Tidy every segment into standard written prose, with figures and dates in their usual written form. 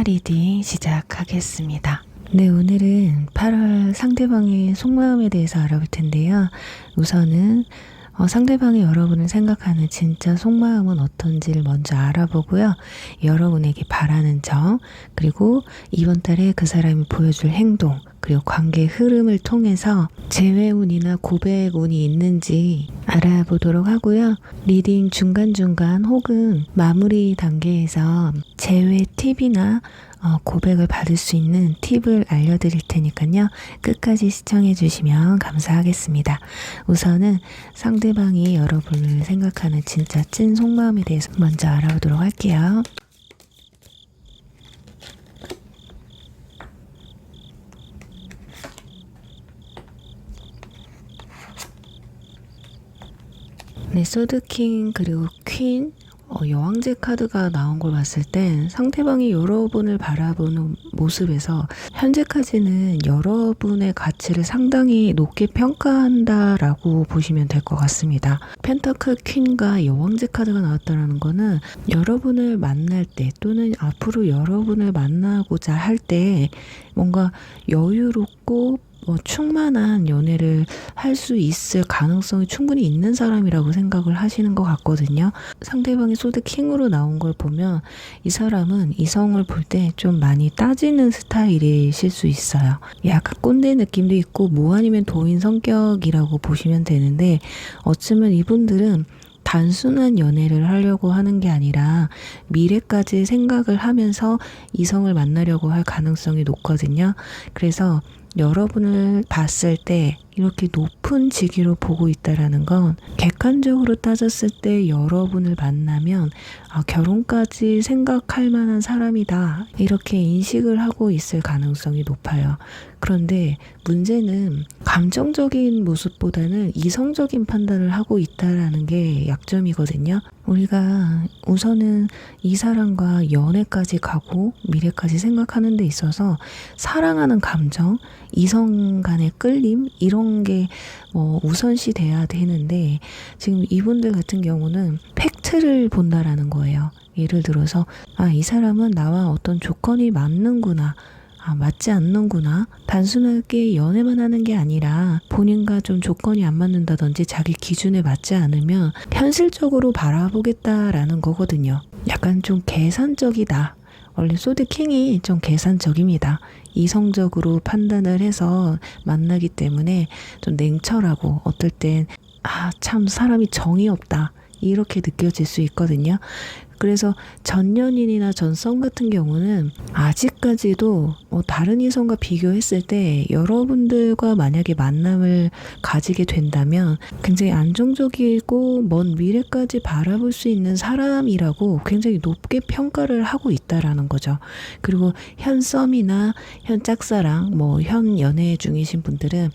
리딩 시작하겠습니다. 네, 오늘은 8월 상대방의 속마음에 대해서 알아볼 텐데요. 우선은 상대방이 여러분을 생각하는 진짜 속마음은 어떤지를 먼저 알아보고요. 여러분에게 바라는 점, 그리고 이번 달에 그 사람이 보여줄 행동, 그리고 관계의 흐름을 통해서 재회운이나 고백운이 있는지 알아보도록 하고요. 리딩 중간중간 혹은 마무리 단계에서 재회 팁이나 고백을 받을 수 있는 팁을 알려드릴 테니까요. 끝까지 시청해 주시면 감사하겠습니다. 우선은 상대방이 여러분을 생각하는 진짜 찐 속마음에 대해서 먼저 알아보도록 할게요. 네, 소드킹 그리고 퀸, 여왕제 카드가 나온 걸 봤을 땐 상대방이 여러분을 바라보는 모습에서 현재까지는 여러분의 가치를 상당히 높게 평가한다라고 보시면 될 것 같습니다. 펜터클 퀸과 여왕제 카드가 나왔다는 거는 여러분을 만날 때 또는 앞으로 여러분을 만나고자 할 때 뭔가 여유롭고 충만한 연애를 할 수 있을 가능성이 충분히 있는 사람이라고 생각을 하시는 것 같거든요. 상대방이 소드 킹으로 나온 걸 보면 이 사람은 이성을 볼 때 좀 많이 따지는 스타일이실 수 있어요. 약간 꼰대 느낌도 있고 뭐 아니면 도인 성격이라고 보시면 되는데, 어쩌면 이분들은 단순한 연애를 하려고 하는 게 아니라 미래까지 생각을 하면서 이성을 만나려고 할 가능성이 높거든요. 그래서 여러분을 봤을 때 이렇게 높은 직위로 보고 있다라는 건 객관적으로 따졌을 때 여러분을 만나면 결혼까지 생각할 만한 사람이다, 이렇게 인식을 하고 있을 가능성이 높아요. 그런데 문제는 감정적인 모습보다는 이성적인 판단을 하고 있다라는 게 약점이거든요. 우리가 우선은 이 사람과 연애까지 가고 미래까지 생각하는 데 있어서 사랑하는 감정, 이성 간의 끌림, 이런 게 우선시 돼야 되는데, 지금 이분들 같은 경우는 팩트를 본다라는 거예요. 예를 들어서 이 사람은 나와 어떤 조건이 맞는구나, 맞지 않는구나. 단순하게 연애만 하는 게 아니라 본인과 좀 조건이 안 맞는다든지 자기 기준에 맞지 않으면 현실적으로 바라보겠다라는 거거든요. 약간 좀 계산적이다. 원래 소드킹이 좀 계산적입니다. 이성적으로 판단을 해서 만나기 때문에 좀 냉철하고, 어떨 땐 참 사람이 정이 없다, 이렇게 느껴질 수 있거든요. 그래서 전 연인이나 전 썸 같은 경우는 아직까지도 다른 이성과 비교했을 때 여러분들과 만약에 만남을 가지게 된다면 굉장히 안정적이고 먼 미래까지 바라볼 수 있는 사람이라고 굉장히 높게 평가를 하고 있다라는 거죠. 그리고 현 썸이나 현 짝사랑, 현 연애 중이신 분들은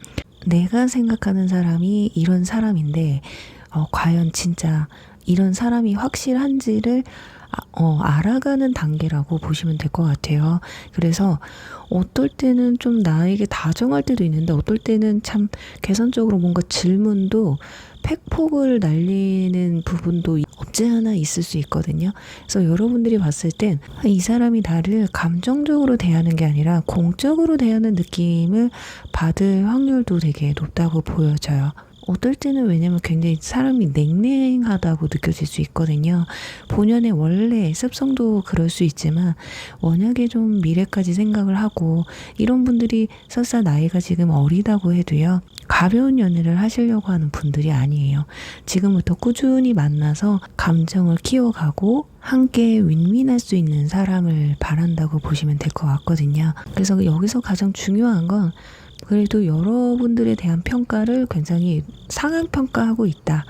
내가 생각하는 사람이 이런 사람인데 과연 진짜 이런 사람이 확실한지를 알아가는 단계라고 보시면 될 것 같아요. 그래서 어떨 때는 좀 나에게 다정할 때도 있는데, 어떨 때는 참 개선적으로 뭔가 질문도 팩폭을 날리는 부분도 없지 않아 있을 수 있거든요. 그래서 여러분들이 봤을 땐 이 사람이 나를 감정적으로 대하는 게 아니라 공적으로 대하는 느낌을 받을 확률도 되게 높다고 보여져요. 어떨 때는 왜냐면 굉장히 사람이 냉랭하다고 느껴질 수 있거든요. 본연의 원래 습성도 그럴 수 있지만 워낙에 좀 미래까지 생각을 하고, 이런 분들이 설사 나이가 지금 어리다고 해도요, 가벼운 연애를 하시려고 하는 분들이 아니에요. 지금부터 꾸준히 만나서 감정을 키워가고 함께 윈윈할 수 있는 사람을 바란다고 보시면 될 것 같거든요. 그래서 여기서 가장 중요한 건 그래도 여러분들에 대한 평가를 굉장히 상향평가하고 있다.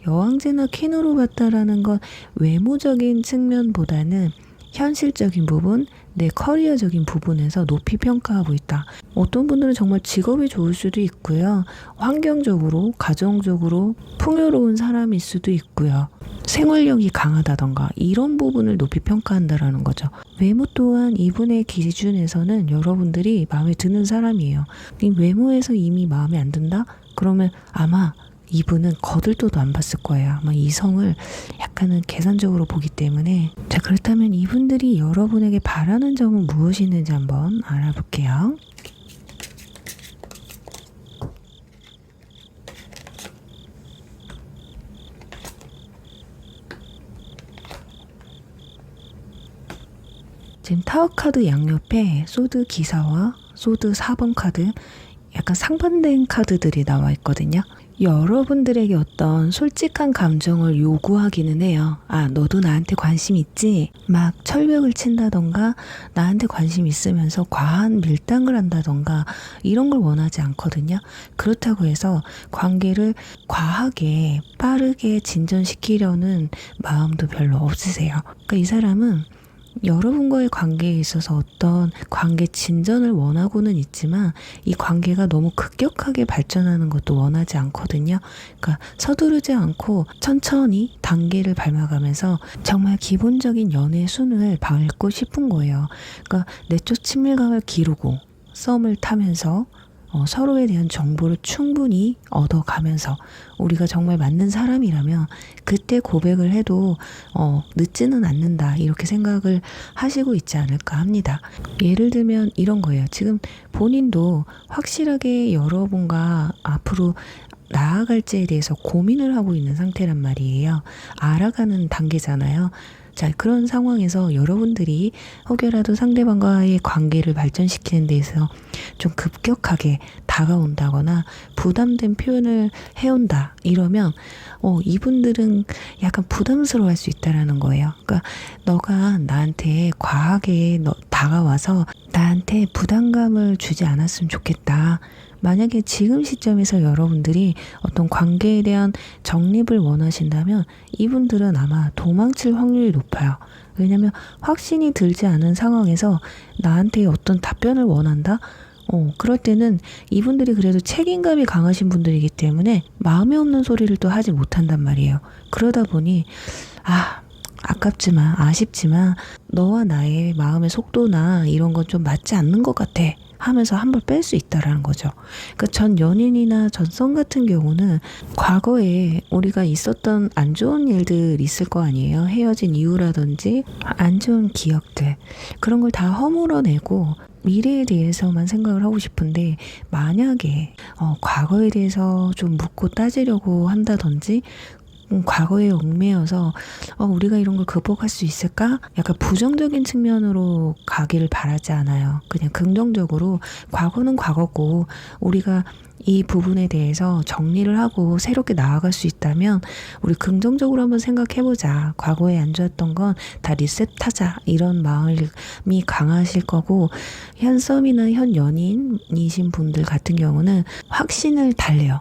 여왕제나 퀸으로 봤다라는 건 외모적인 측면보다는 현실적인 부분, 내 커리어적인 부분에서 높이 평가하고 있다. 어떤 분들은 정말 직업이 좋을 수도 있고요. 환경적으로, 가정적으로 풍요로운 사람일 수도 있고요. 생활력이 강하다던가 이런 부분을 높이 평가한다라는 거죠. 외모 또한 이분의 기준에서는 여러분들이 마음에 드는 사람이에요. 이 외모에서 이미 마음에 안 든다? 그러면 아마 이분은 거들떠도 안 봤을 거예요. 아마 이성을 약간은 계산적으로 보기 때문에. 자, 그렇다면 이분들이 여러분에게 바라는 점은 무엇이 있는지 한번 알아볼게요. 지금 타워 카드 양옆에 소드 기사와 소드 4번 카드, 약간 상반된 카드들이 나와 있거든요. 여러분들에게 어떤 솔직한 감정을 요구하기는 해요. 아, 너도 나한테 관심 있지? 막 철벽을 친다던가 나한테 관심 있으면서 과한 밀당을 한다던가 이런 걸 원하지 않거든요. 그렇다고 해서 관계를 과하게 빠르게 진전시키려는 마음도 별로 없으세요. 그러니까 이 사람은 여러분과의 관계에 있어서 어떤 관계 진전을 원하고는 있지만 이 관계가 너무 급격하게 발전하는 것도 원하지 않거든요. 그러니까 서두르지 않고 천천히 단계를 밟아가면서 정말 기본적인 연애 순을 밟고 싶은 거예요. 그러니까 내적 친밀감을 기르고 썸을 타면서 서로에 대한 정보를 충분히 얻어가면서 우리가 정말 맞는 사람이라면 그때 고백을 해도 늦지는 않는다, 이렇게 생각을 하시고 있지 않을까 합니다. 예를 들면 이런 거예요. 지금 본인도 확실하게 여러분과 앞으로 나아갈지에 대해서 고민을 하고 있는 상태란 말이에요. 알아가는 단계잖아요. 자, 그런 상황에서 여러분들이 혹여라도 상대방과의 관계를 발전시키는 데서 좀 급격하게 다가온다거나 부담된 표현을 해온다, 이러면 이분들은 약간 부담스러워할 수 있다라는 거예요. 그러니까 너가 나한테 과하게 다가와서 나한테 부담감을 주지 않았으면 좋겠다. 만약에 지금 시점에서 여러분들이 어떤 관계에 대한 정립을 원하신다면 이분들은 아마 도망칠 확률이 높아요. 왜냐하면 확신이 들지 않은 상황에서 나한테 어떤 답변을 원한다? 그럴 때는 이분들이 그래도 책임감이 강하신 분들이기 때문에 마음에 없는 소리를 또 하지 못한단 말이에요. 그러다 보니 아깝지만 아쉽지만 너와 나의 마음의 속도나 이런 건 좀 맞지 않는 것 같아 하면서 한 번 뺄 수 있다라는 거죠. 그러니까 전 연인이나 전 썸 같은 경우는 과거에 우리가 있었던 안 좋은 일들 있을 거 아니에요. 헤어진 이유라든지 안 좋은 기억들, 그런 걸 다 허물어내고 미래에 대해서만 생각을 하고 싶은데, 만약에 과거에 대해서 좀 묻고 따지려고 한다든지 과거에 얽매여서 우리가 이런 걸 극복할 수 있을까? 약간 부정적인 측면으로 가기를 바라지 않아요. 그냥 긍정적으로 과거는 과거고 우리가 이 부분에 대해서 정리를 하고 새롭게 나아갈 수 있다면 우리 긍정적으로 한번 생각해보자. 과거에 안 좋았던 건 다 리셋하자. 이런 마음이 강하실 거고, 현 썸이나 현 연인이신 분들 같은 경우는 확신을 달래요.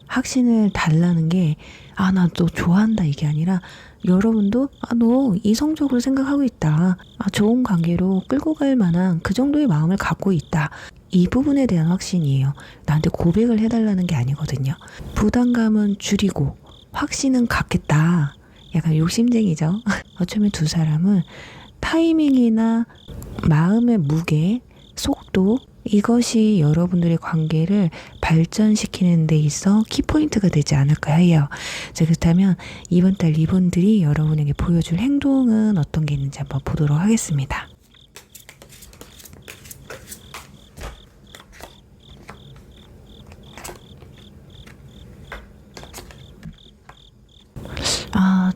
확신을 달라는 게 나 너 좋아한다 이게 아니라 여러분도 너 이성적으로 생각하고 있다. 좋은 관계로 끌고 갈 만한 그 정도의 마음을 갖고 있다. 이 부분에 대한 확신이에요. 나한테 고백을 해달라는 게 아니거든요. 부담감은 줄이고 확신은 갖겠다. 약간 욕심쟁이죠. 어쩌면 두 사람은 타이밍이나 마음의 무게, 속도, 이것이 여러분들의 관계를 발전시키는 데 있어 키포인트가 되지 않을까 해요. 자, 그렇다면 이번 달 이분들이 여러분에게 보여줄 행동은 어떤 게 있는지 한번 보도록 하겠습니다.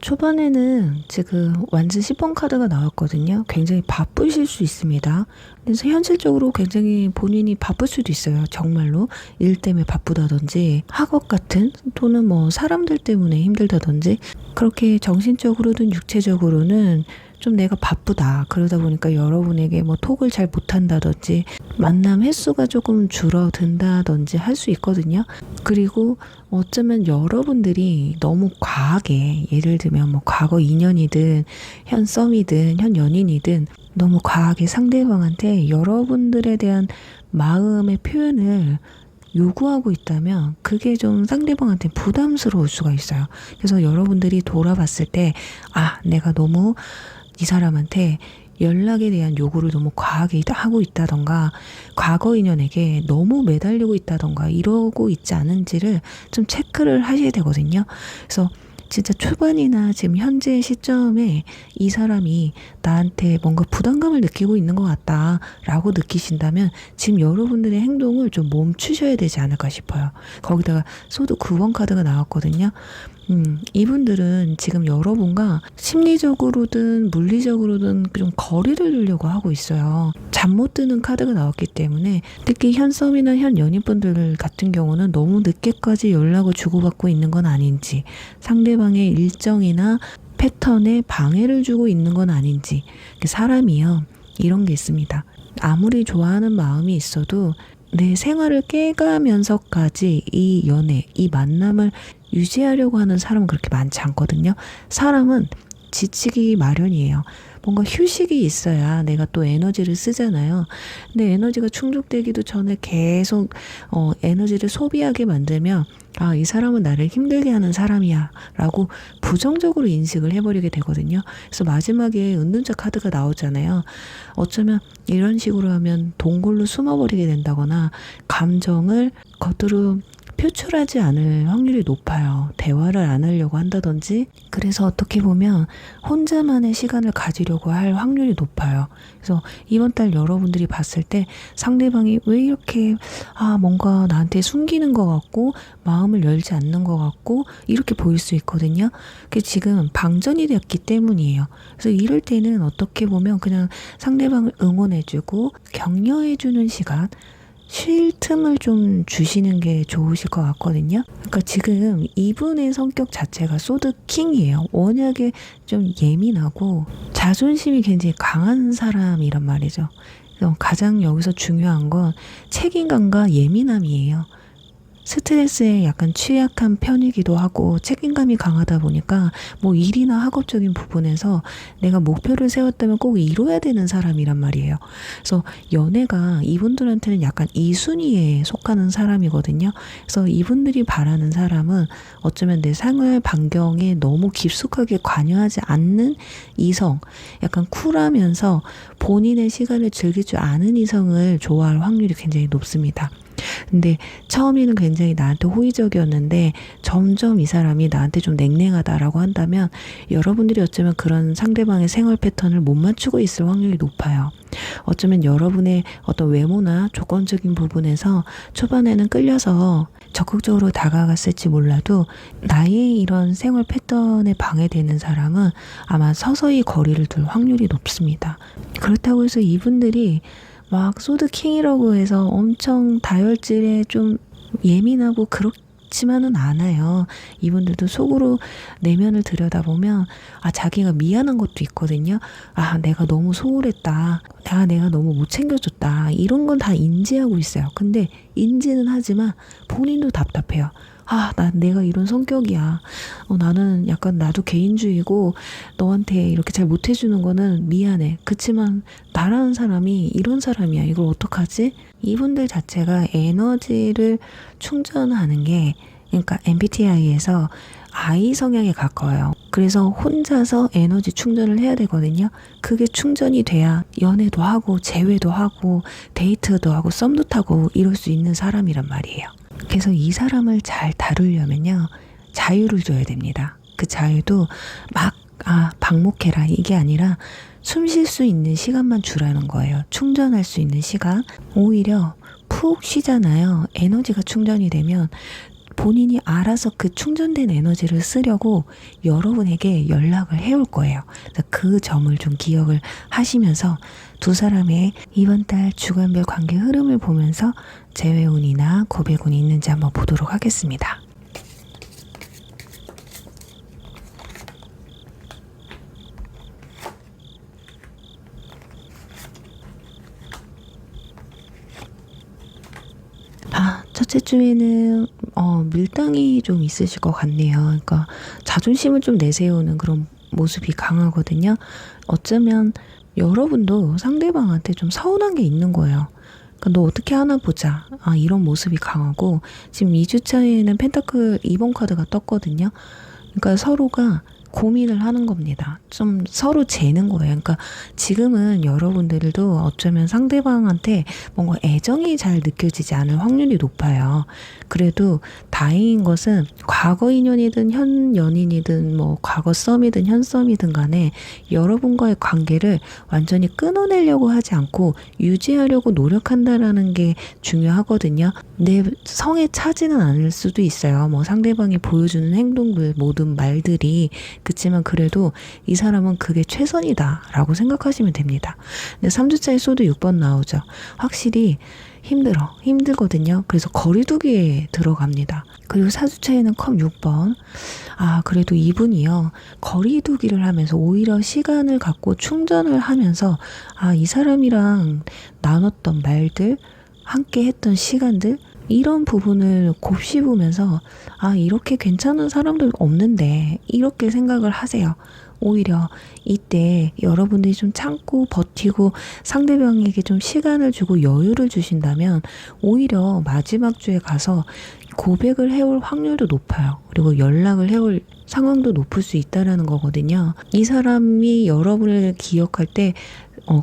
초반에는 지금 완전 10번 카드가 나왔거든요. 굉장히 바쁘실 수 있습니다. 그래서 현실적으로 굉장히 본인이 바쁠 수도 있어요. 정말로 일 때문에 바쁘다든지 학업 같은, 또는 뭐 사람들 때문에 힘들다든지, 그렇게 정신적으로든 육체적으로는 좀 내가 바쁘다. 그러다 보니까 여러분에게 뭐 톡을 잘 못한다든지 만남 횟수가 조금 줄어든다든지 할 수 있거든요. 그리고 어쩌면 여러분들이 너무 과하게, 예를 들면 뭐 과거 인연이든 현 썸이든 현 연인이든 너무 과하게 상대방한테 여러분들에 대한 마음의 표현을 요구하고 있다면 그게 좀 상대방한테 부담스러울 수가 있어요. 그래서 여러분들이 돌아봤을 때 내가 너무 이 사람한테 연락에 대한 요구를 너무 과하게 하고 있다던가 과거 인연에게 너무 매달리고 있다던가 이러고 있지 않은지를 좀 체크를 하셔야 되거든요. 그래서 진짜 초반이나 지금 현재 시점에 이 사람이 나한테 뭔가 부담감을 느끼고 있는 것 같다라고 느끼신다면 지금 여러분들의 행동을 좀 멈추셔야 되지 않을까 싶어요. 거기다가 소드 9번 카드가 나왔거든요. 이분들은 지금 여러분과 심리적으로든 물리적으로든 좀 거리를 두려고 하고 있어요. 잠 못 드는 카드가 나왔기 때문에 특히 현 썸이나 현 연인분들 같은 경우는 너무 늦게까지 연락을 주고받고 있는 건 아닌지, 상대방의 일정이나 패턴에 방해를 주고 있는 건 아닌지, 사람이요, 이런 게 있습니다. 아무리 좋아하는 마음이 있어도 내 생활을 깨가면서까지 이 연애, 이 만남을 유지하려고 하는 사람은 그렇게 많지 않거든요. 사람은 지치기 마련이에요. 뭔가 휴식이 있어야 내가 또 에너지를 쓰잖아요. 근데 에너지가 충족되기도 전에 계속 에너지를 소비하게 만들면 아, 이 사람은 나를 힘들게 하는 사람이야 라고 부정적으로 인식을 해버리게 되거든요. 그래서 마지막에 은둔자 카드가 나오잖아요. 어쩌면 이런 식으로 하면 동굴로 숨어버리게 된다거나 감정을 겉으로 표출하지 않을 확률이 높아요. 대화를 안 하려고 한다든지. 그래서 어떻게 보면 혼자만의 시간을 가지려고 할 확률이 높아요. 그래서 이번 달 여러분들이 봤을 때 상대방이 왜 이렇게 뭔가 나한테 숨기는 것 같고 마음을 열지 않는 것 같고 이렇게 보일 수 있거든요. 그게 지금 방전이 되었기 때문이에요. 그래서 이럴 때는 어떻게 보면 그냥 상대방을 응원해주고 격려해주는 시간, 쉴 틈을 좀 주시는 게 좋으실 것 같거든요. 그러니까 지금 이분의 성격 자체가 소드 킹이에요. 워낙에 좀 예민하고 자존심이 굉장히 강한 사람이란 말이죠. 그래서 가장 여기서 중요한 건 책임감과 예민함이에요. 스트레스에 약간 취약한 편이기도 하고 책임감이 강하다 보니까 뭐 일이나 학업적인 부분에서 내가 목표를 세웠다면 꼭 이뤄야 되는 사람이란 말이에요. 그래서 연애가 이분들한테는 약간 이순위에 속하는 사람이거든요. 그래서 이분들이 바라는 사람은 어쩌면 내 생활 반경에 너무 깊숙하게 관여하지 않는 이성, 약간 쿨하면서 본인의 시간을 즐길 줄 아는 이성을 좋아할 확률이 굉장히 높습니다. 근데 처음에는 굉장히 나한테 호의적이었는데 점점 이 사람이 나한테 좀 냉랭하다라고 한다면 여러분들이 어쩌면 그런 상대방의 생활 패턴을 못 맞추고 있을 확률이 높아요. 어쩌면 여러분의 어떤 외모나 조건적인 부분에서 초반에는 끌려서 적극적으로 다가갔을지 몰라도 나의 이런 생활 패턴에 방해되는 사람은 아마 서서히 거리를 둘 확률이 높습니다. 그렇다고 해서 이분들이 막 소드킹이라고 해서 엄청 다혈질에 좀 예민하고 그렇지만은 않아요. 이분들도 속으로 내면을 들여다보면 자기가 미안한 것도 있거든요. 내가 너무 소홀했다. 내가 너무 못 챙겨줬다. 이런 건 다 인지하고 있어요. 근데 인지는 하지만 본인도 답답해요. 내가 이런 성격이야. 나는 약간 나도 개인주의고 너한테 이렇게 잘 못해주는 거는 미안해. 그치만 나라는 사람이 이런 사람이야. 이걸 어떡하지? 이분들 자체가 에너지를 충전하는 게 그러니까 MBTI에서 I 성향에 가까워요. 그래서 혼자서 에너지 충전을 해야 되거든요. 그게 충전이 돼야 연애도 하고 재회도 하고 데이트도 하고 썸도 타고 이럴 수 있는 사람이란 말이에요. 그래서 이 사람을 잘 다루려면요, 자유를 줘야 됩니다. 그 자유도 방목해라 이게 아니라 숨 쉴 수 있는 시간만 주라는 거예요. 충전할 수 있는 시간. 오히려 푹 쉬잖아요. 에너지가 충전이 되면 본인이 알아서 그 충전된 에너지를 쓰려고 여러분에게 연락을 해올 거예요. 그 점을 좀 기억을 하시면서 두 사람의 이번 달 주간별 관계 흐름을 보면서 재회운이나 고백운이 있는지 한번 보도록 하겠습니다. 첫째 주에는 밀당이 좀 있으실 것 같네요. 그러니까 자존심을 좀 내세우는 그런 모습이 강하거든요. 어쩌면 여러분도 상대방한테 좀 서운한 게 있는 거예요. 그러니까 너 어떻게 하나 보자. 이런 모습이 강하고 지금 2주차에는 펜타클 2번 카드가 떴거든요. 그러니까 서로가 고민을 하는 겁니다. 좀 서로 재는 거예요. 그러니까 지금은 여러분들도 어쩌면 상대방한테 뭔가 애정이 잘 느껴지지 않을 확률이 높아요. 그래도 다행인 것은 과거 인연이든 현 연인이든 뭐 과거 썸이든 현 썸이든 간에 여러분과의 관계를 완전히 끊어내려고 하지 않고 유지하려고 노력한다라는 게 중요하거든요. 내 성에 차지는 않을 수도 있어요. 뭐 상대방이 보여주는 행동들, 모든 말들이. 그치만 그래도 이 사람은 그게 최선이다라고 생각하시면 됩니다. 근데 3주차에 소드 6번 나오죠. 확실히 힘들거든요. 그래서 거리두기에 들어갑니다. 그리고 4주차에는 컵 6번. 그래도 이분이요. 거리두기를 하면서 오히려 시간을 갖고 충전을 하면서 이 사람이랑 나눴던 말들, 함께 했던 시간들, 이런 부분을 곱씹으면서 이렇게 괜찮은 사람들 없는데 이렇게 생각을 하세요. 오히려 이때 여러분들이 좀 참고 버티고 상대방에게 좀 시간을 주고 여유를 주신다면 오히려 마지막 주에 가서 고백을 해올 확률도 높아요. 그리고 연락을 해올 상황도 높을 수 있다라는 거거든요. 이 사람이 여러분을 기억할 때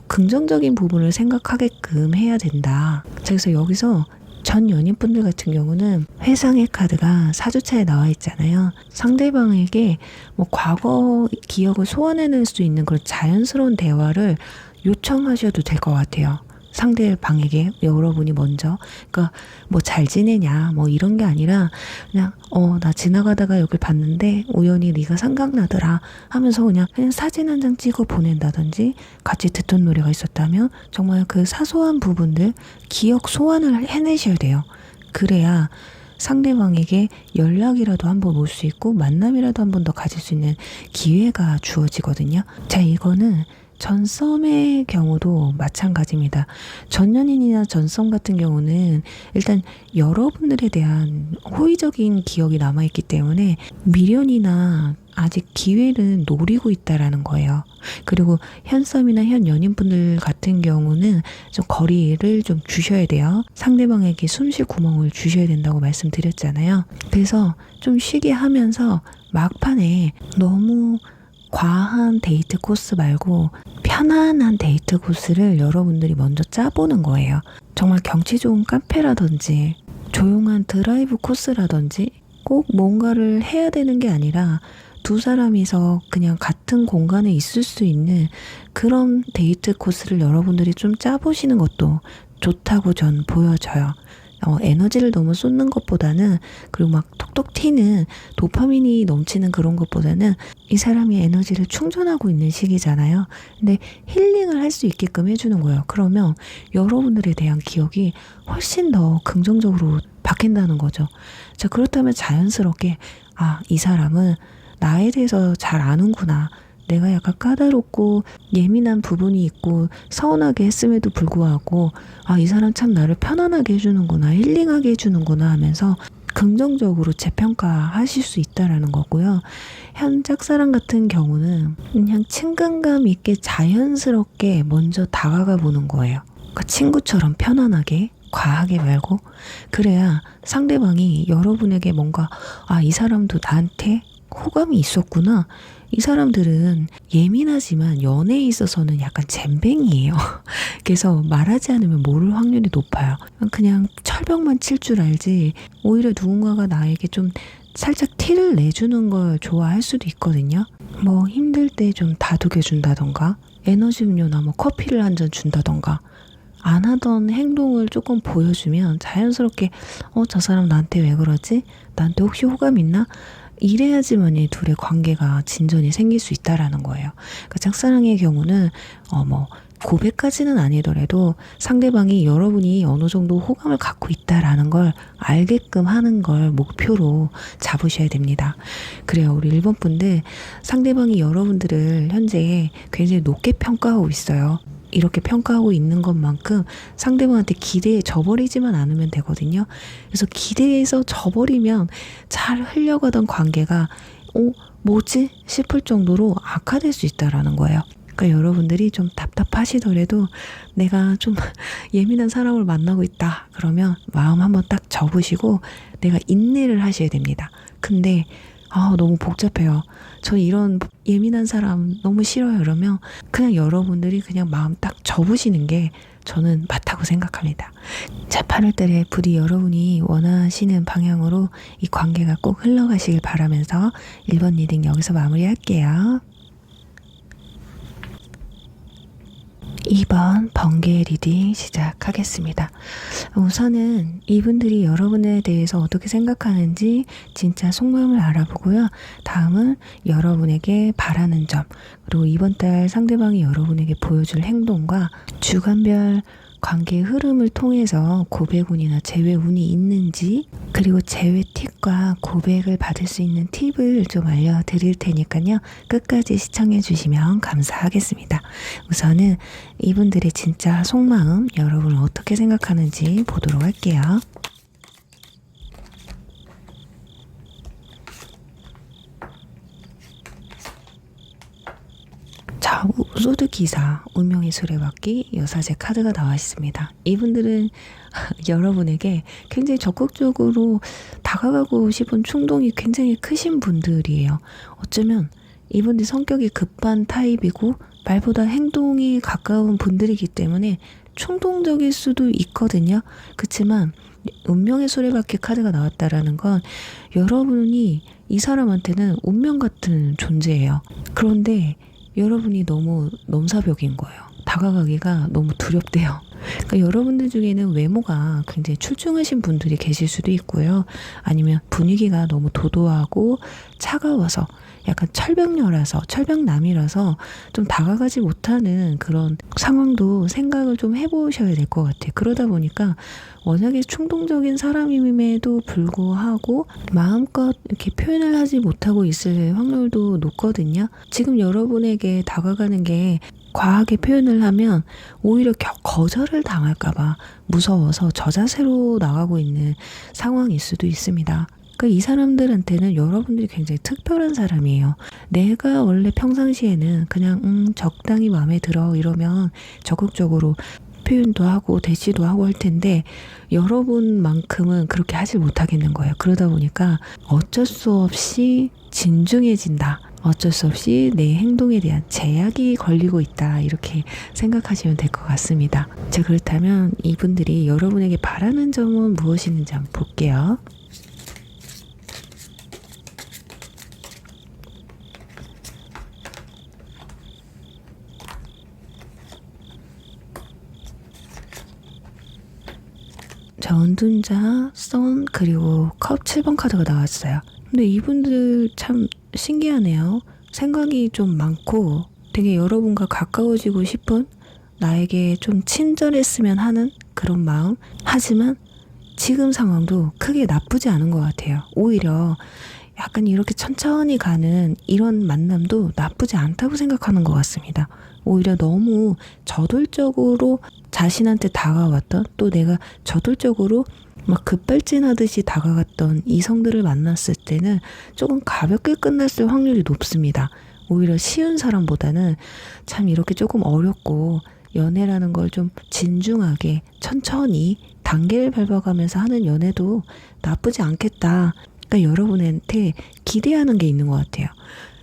긍정적인 부분을 생각하게끔 해야 된다. 그래서 여기서 전 연인분들 같은 경우는 회상의 카드가 4주차에 나와 있잖아요. 상대방에게 뭐 과거 기억을 소환해낼 수 있는 그런 자연스러운 대화를 요청하셔도 될 것 같아요. 상대방에게 여러분이 먼저. 그러니까 뭐 잘 지내냐 뭐 이런 게 아니라 그냥 나 지나가다가 여길 봤는데 우연히 네가 생각나더라 하면서 그냥 사진 한 장 찍어 보낸다든지 같이 듣던 노래가 있었다면 정말 그 사소한 부분들 기억 소환을 해내셔야 돼요. 그래야 상대방에게 연락이라도 한번 올 수 있고 만남이라도 한 번 더 가질 수 있는 기회가 주어지거든요. 자, 이거는 전 썸의 경우도 마찬가지입니다. 전 연인이나 전 썸 같은 경우는 일단 여러분들에 대한 호의적인 기억이 남아있기 때문에 미련이나 아직 기회를 노리고 있다라는 거예요. 그리고 현 썸이나 현 연인분들 같은 경우는 좀 거리를 좀 주셔야 돼요. 상대방에게 숨쉴 구멍을 주셔야 된다고 말씀드렸잖아요. 그래서 좀 쉬게 하면서 막판에 너무 과한 데이트 코스 말고 편안한 데이트 코스를 여러분들이 먼저 짜보는 거예요. 정말 경치 좋은 카페라든지 조용한 드라이브 코스라든지 꼭 뭔가를 해야 되는 게 아니라 두 사람이서 그냥 같은 공간에 있을 수 있는 그런 데이트 코스를 여러분들이 좀 짜보시는 것도 좋다고 전 보여져요. 에너지를 너무 쏟는 것보다는, 그리고 막 톡톡 튀는 도파민이 넘치는 그런 것보다는 이 사람이 에너지를 충전하고 있는 시기잖아요. 근데 힐링을 할 수 있게끔 해주는 거예요. 그러면 여러분들에 대한 기억이 훨씬 더 긍정적으로 바뀐다는 거죠. 자, 그렇다면 자연스럽게 이 사람은 나에 대해서 잘 아는구나. 내가 약간 까다롭고 예민한 부분이 있고 서운하게 했음에도 불구하고 이 사람 참 나를 편안하게 해주는구나, 힐링하게 해주는구나 하면서 긍정적으로 재평가하실 수 있다라는 거고요. 현 짝사랑 같은 경우는 그냥 친근감 있게 자연스럽게 먼저 다가가 보는 거예요. 그러니까 친구처럼 편안하게, 과하게 말고. 그래야 상대방이 여러분에게 뭔가 이 사람도 나한테 호감이 있었구나. 이 사람들은 예민하지만 연애에 있어서는 약간 잼뱅이에요. 그래서 말하지 않으면 모를 확률이 높아요. 그냥 철벽만 칠 줄 알지 오히려 누군가가 나에게 좀 살짝 티를 내주는 걸 좋아할 수도 있거든요. 뭐 힘들 때 좀 다독여 준다던가 에너지 음료나 뭐 커피를 한 잔 준다던가 안 하던 행동을 조금 보여주면 자연스럽게 저 사람 나한테 왜 그러지? 나한테 혹시 호감 있나? 이래야지만이 둘의 관계가 진전이 생길 수 있다라는 거예요. 그러니까 짝사랑의 경우는 뭐 고백까지는 아니더라도 상대방이 여러분이 어느 정도 호감을 갖고 있다라는 걸 알게끔 하는 걸 목표로 잡으셔야 됩니다. 그래요. 우리 1번 분들, 상대방이 여러분들을 현재 굉장히 높게 평가하고 있어요. 이렇게 평가하고 있는 것만큼 상대방한테 기대에 져버리지만 않으면 되거든요. 그래서 기대에서 져버리면 잘 흘려가던 관계가 뭐지? 싶을 정도로 악화될 수 있다라는 거예요. 그러니까 여러분들이 좀 답답하시더라도 내가 좀 예민한 사람을 만나고 있다 그러면 마음 한번 딱 접으시고 내가 인내를 하셔야 됩니다. 근데 너무 복잡해요. 저 이런 예민한 사람 너무 싫어요. 그러면 그냥 여러분들이 그냥 마음 딱 접으시는 게 저는 맞다고 생각합니다. 자, 8월달에 부디 여러분이 원하시는 방향으로 이 관계가 꼭 흘러가시길 바라면서 1번 리딩 여기서 마무리할게요. 2번 번개 리딩 시작하겠습니다. 우선은 이분들이 여러분에 대해서 어떻게 생각하는지 진짜 속마음을 알아보고요. 다음은 여러분에게 바라는 점, 그리고 이번 달 상대방이 여러분에게 보여줄 행동과 주간별 관계의 흐름을 통해서 고백운이나 재회운이 있는지, 그리고 재회 팁과 고백을 받을 수 있는 팁을 좀 알려드릴 테니까요. 끝까지 시청해 주시면 감사하겠습니다. 우선은 이분들의 진짜 속마음, 여러분 어떻게 생각하는지 보도록 할게요. 자, 소드 기사, 운명의 수레바퀴, 여사제 카드가 나와 있습니다. 이분들은 여러분에게 굉장히 적극적으로 다가가고 싶은 충동이 굉장히 크신 분들이에요. 어쩌면 이분들 성격이 급한 타입이고 말보다 행동이 가까운 분들이기 때문에 충동적일 수도 있거든요. 그렇지만 운명의 수레바퀴 카드가 나왔다라는 건 여러분이 이 사람한테는 운명 같은 존재예요. 그런데 여러분이 너무 넘사벽인 거예요. 다가가기가 너무 두렵대요. 그러니까 여러분들 중에는 외모가 굉장히 출중하신 분들이 계실 수도 있고요. 아니면 분위기가 너무 도도하고 차가워서 약간 철벽남이라서 좀 다가가지 못하는 그런 상황도 생각을 좀 해보셔야 될 것 같아요. 그러다 보니까 워낙에 충동적인 사람임에도 불구하고 마음껏 이렇게 표현을 하지 못하고 있을 확률도 높거든요. 지금 여러분에게 다가가는 게 과하게 표현을 하면 오히려 거절을 당할까봐 무서워서 저자세로 나가고 있는 상황일 수도 있습니다. 그러니까 이 사람들한테는 여러분들이 굉장히 특별한 사람이에요. 내가 원래 평상시에는 그냥 적당히 마음에 들어 이러면 적극적으로 표현도 하고 대시도 하고 할 텐데 여러분만큼은 그렇게 하질 못하겠는 거예요. 그러다 보니까 어쩔 수 없이 진중해진다. 어쩔 수 없이 내 행동에 대한 제약이 걸리고 있다. 이렇게 생각하시면 될 것 같습니다. 자, 그렇다면 이분들이 여러분에게 바라는 점은 무엇이 있는지 한번 볼게요. 자, 은둔자, 선, 그리고 컵 7번 카드가 나왔어요. 근데 이분들 참 신기하네요. 생각이 좀 많고 되게 여러분과 가까워지고 싶은, 나에게 좀 친절했으면 하는 그런 마음. 하지만 지금 상황도 크게 나쁘지 않은 것 같아요. 오히려 약간 이렇게 천천히 가는 이런 만남도 나쁘지 않다고 생각하는 것 같습니다. 오히려 너무 저돌적으로 자신한테 다가왔던, 또 내가 저돌적으로 막 급발진하듯이 다가갔던 이성들을 만났을 때는 조금 가볍게 끝났을 확률이 높습니다. 오히려 쉬운 사람보다는 참 이렇게 조금 어렵고 연애라는 걸 좀 진중하게 천천히 단계를 밟아가면서 하는 연애도 나쁘지 않겠다. 그러니까 여러분한테 기대하는 게 있는 것 같아요.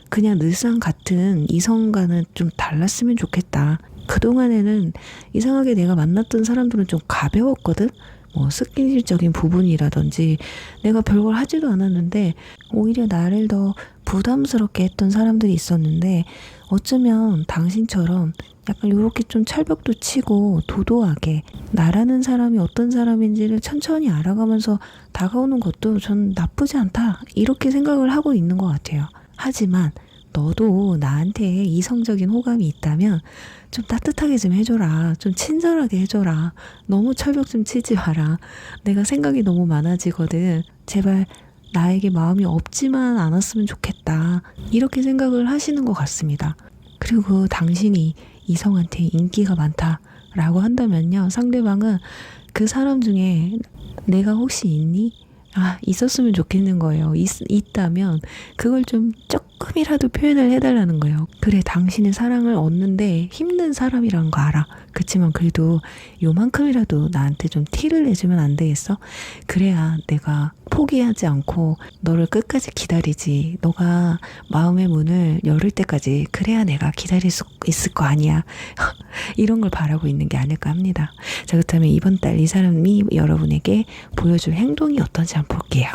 그냥 늘상 같은 이성과는 좀 달랐으면 좋겠다. 그동안에는 이상하게 내가 만났던 사람들은 좀 가벼웠거든. 뭐 스킨십적인 부분이라든지 내가 별걸 하지도 않았는데 오히려 나를 더 부담스럽게 했던 사람들이 있었는데, 어쩌면 당신처럼 약간 이렇게 좀 철벽도 치고 도도하게 나라는 사람이 어떤 사람인지를 천천히 알아가면서 다가오는 것도 전 나쁘지 않다, 이렇게 생각을 하고 있는 것 같아요. 하지만 너도 나한테 이성적인 호감이 있다면 좀 따뜻하게 좀 해줘라. 좀 친절하게 해줘라. 너무 철벽 좀 치지 마라. 내가 생각이 너무 많아지거든. 제발 나에게 마음이 없지만 않았으면 좋겠다. 이렇게 생각을 하시는 것 같습니다. 그리고 당신이 이성한테 인기가 많다라고 한다면요, 상대방은 그 사람 중에 내가 혹시 있니? 있었으면 좋겠는 거예요. 있다면 그걸 좀 조금이라도 표현을 해달라는 거예요. 그래, 당신의 사랑을 얻는데 힘든 사람이란 거 알아. 그치만 그래도 요만큼이라도 나한테 좀 티를 내주면 안 되겠어? 그래야 내가 포기하지 않고 너를 끝까지 기다리지. 너가 마음의 문을 열을 때까지 그래야 내가 기다릴 수 있을 거 아니야. 이런 걸 바라고 있는 게 아닐까 합니다. 자, 그렇다면 이번 달 이 사람이 여러분에게 보여줄 행동이 어떤지 한번 볼게요.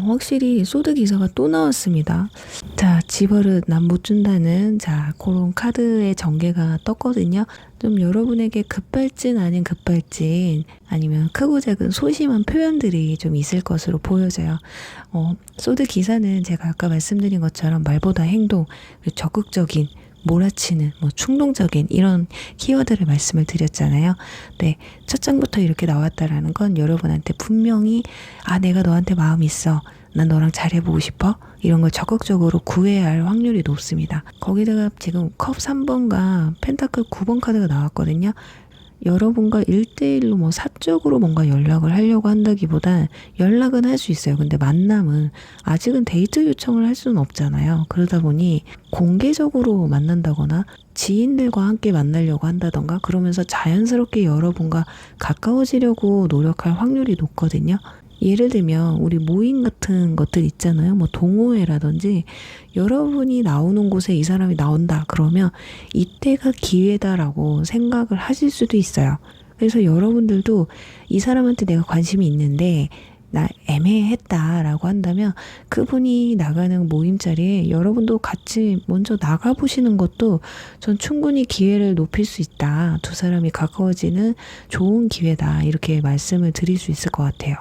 확실히 소드 기사가 또 나왔습니다. 자, 집어릇 난 못 준다는 그런 카드의 전개가 떴거든요. 좀 여러분에게 급발진 아닌 급발진 아니면 크고 작은 소심한 표현들이 좀 있을 것으로 보여져요. 소드 기사는 제가 아까 말씀드린 것처럼 말보다 행동, 적극적인 몰아치는, 충동적인 이런 키워드를 말씀을 드렸잖아요. 네, 첫 장부터 이렇게 나왔다라는 건 여러분한테 분명히 내가 너한테 마음 있어. 난 너랑 잘해보고 싶어. 이런 걸 적극적으로 구해야 할 확률이 높습니다. 거기다가 지금 컵 3번과 펜타클 9번 카드가 나왔거든요. 여러분과 1대1로 사적으로 뭔가 연락을 하려고 한다기보단 연락은 할 수 있어요. 근데 만남은 아직은 데이트 요청을 할 수는 없잖아요. 그러다 보니 공개적으로 만난다거나 지인들과 함께 만나려고 한다던가 그러면서 자연스럽게 여러분과 가까워지려고 노력할 확률이 높거든요. 예를 들면 우리 모임 같은 것들 있잖아요. 동호회라든지 여러분이 나오는 곳에 이 사람이 나온다 그러면 이때가 기회다라고 생각을 하실 수도 있어요. 그래서 여러분들도 이 사람한테 내가 관심이 있는데 나 애매했다라고 한다면 그분이 나가는 모임 자리에 여러분도 같이 먼저 나가보시는 것도 전 충분히 기회를 높일 수 있다. 두 사람이 가까워지는 좋은 기회다. 이렇게 말씀을 드릴 수 있을 것 같아요.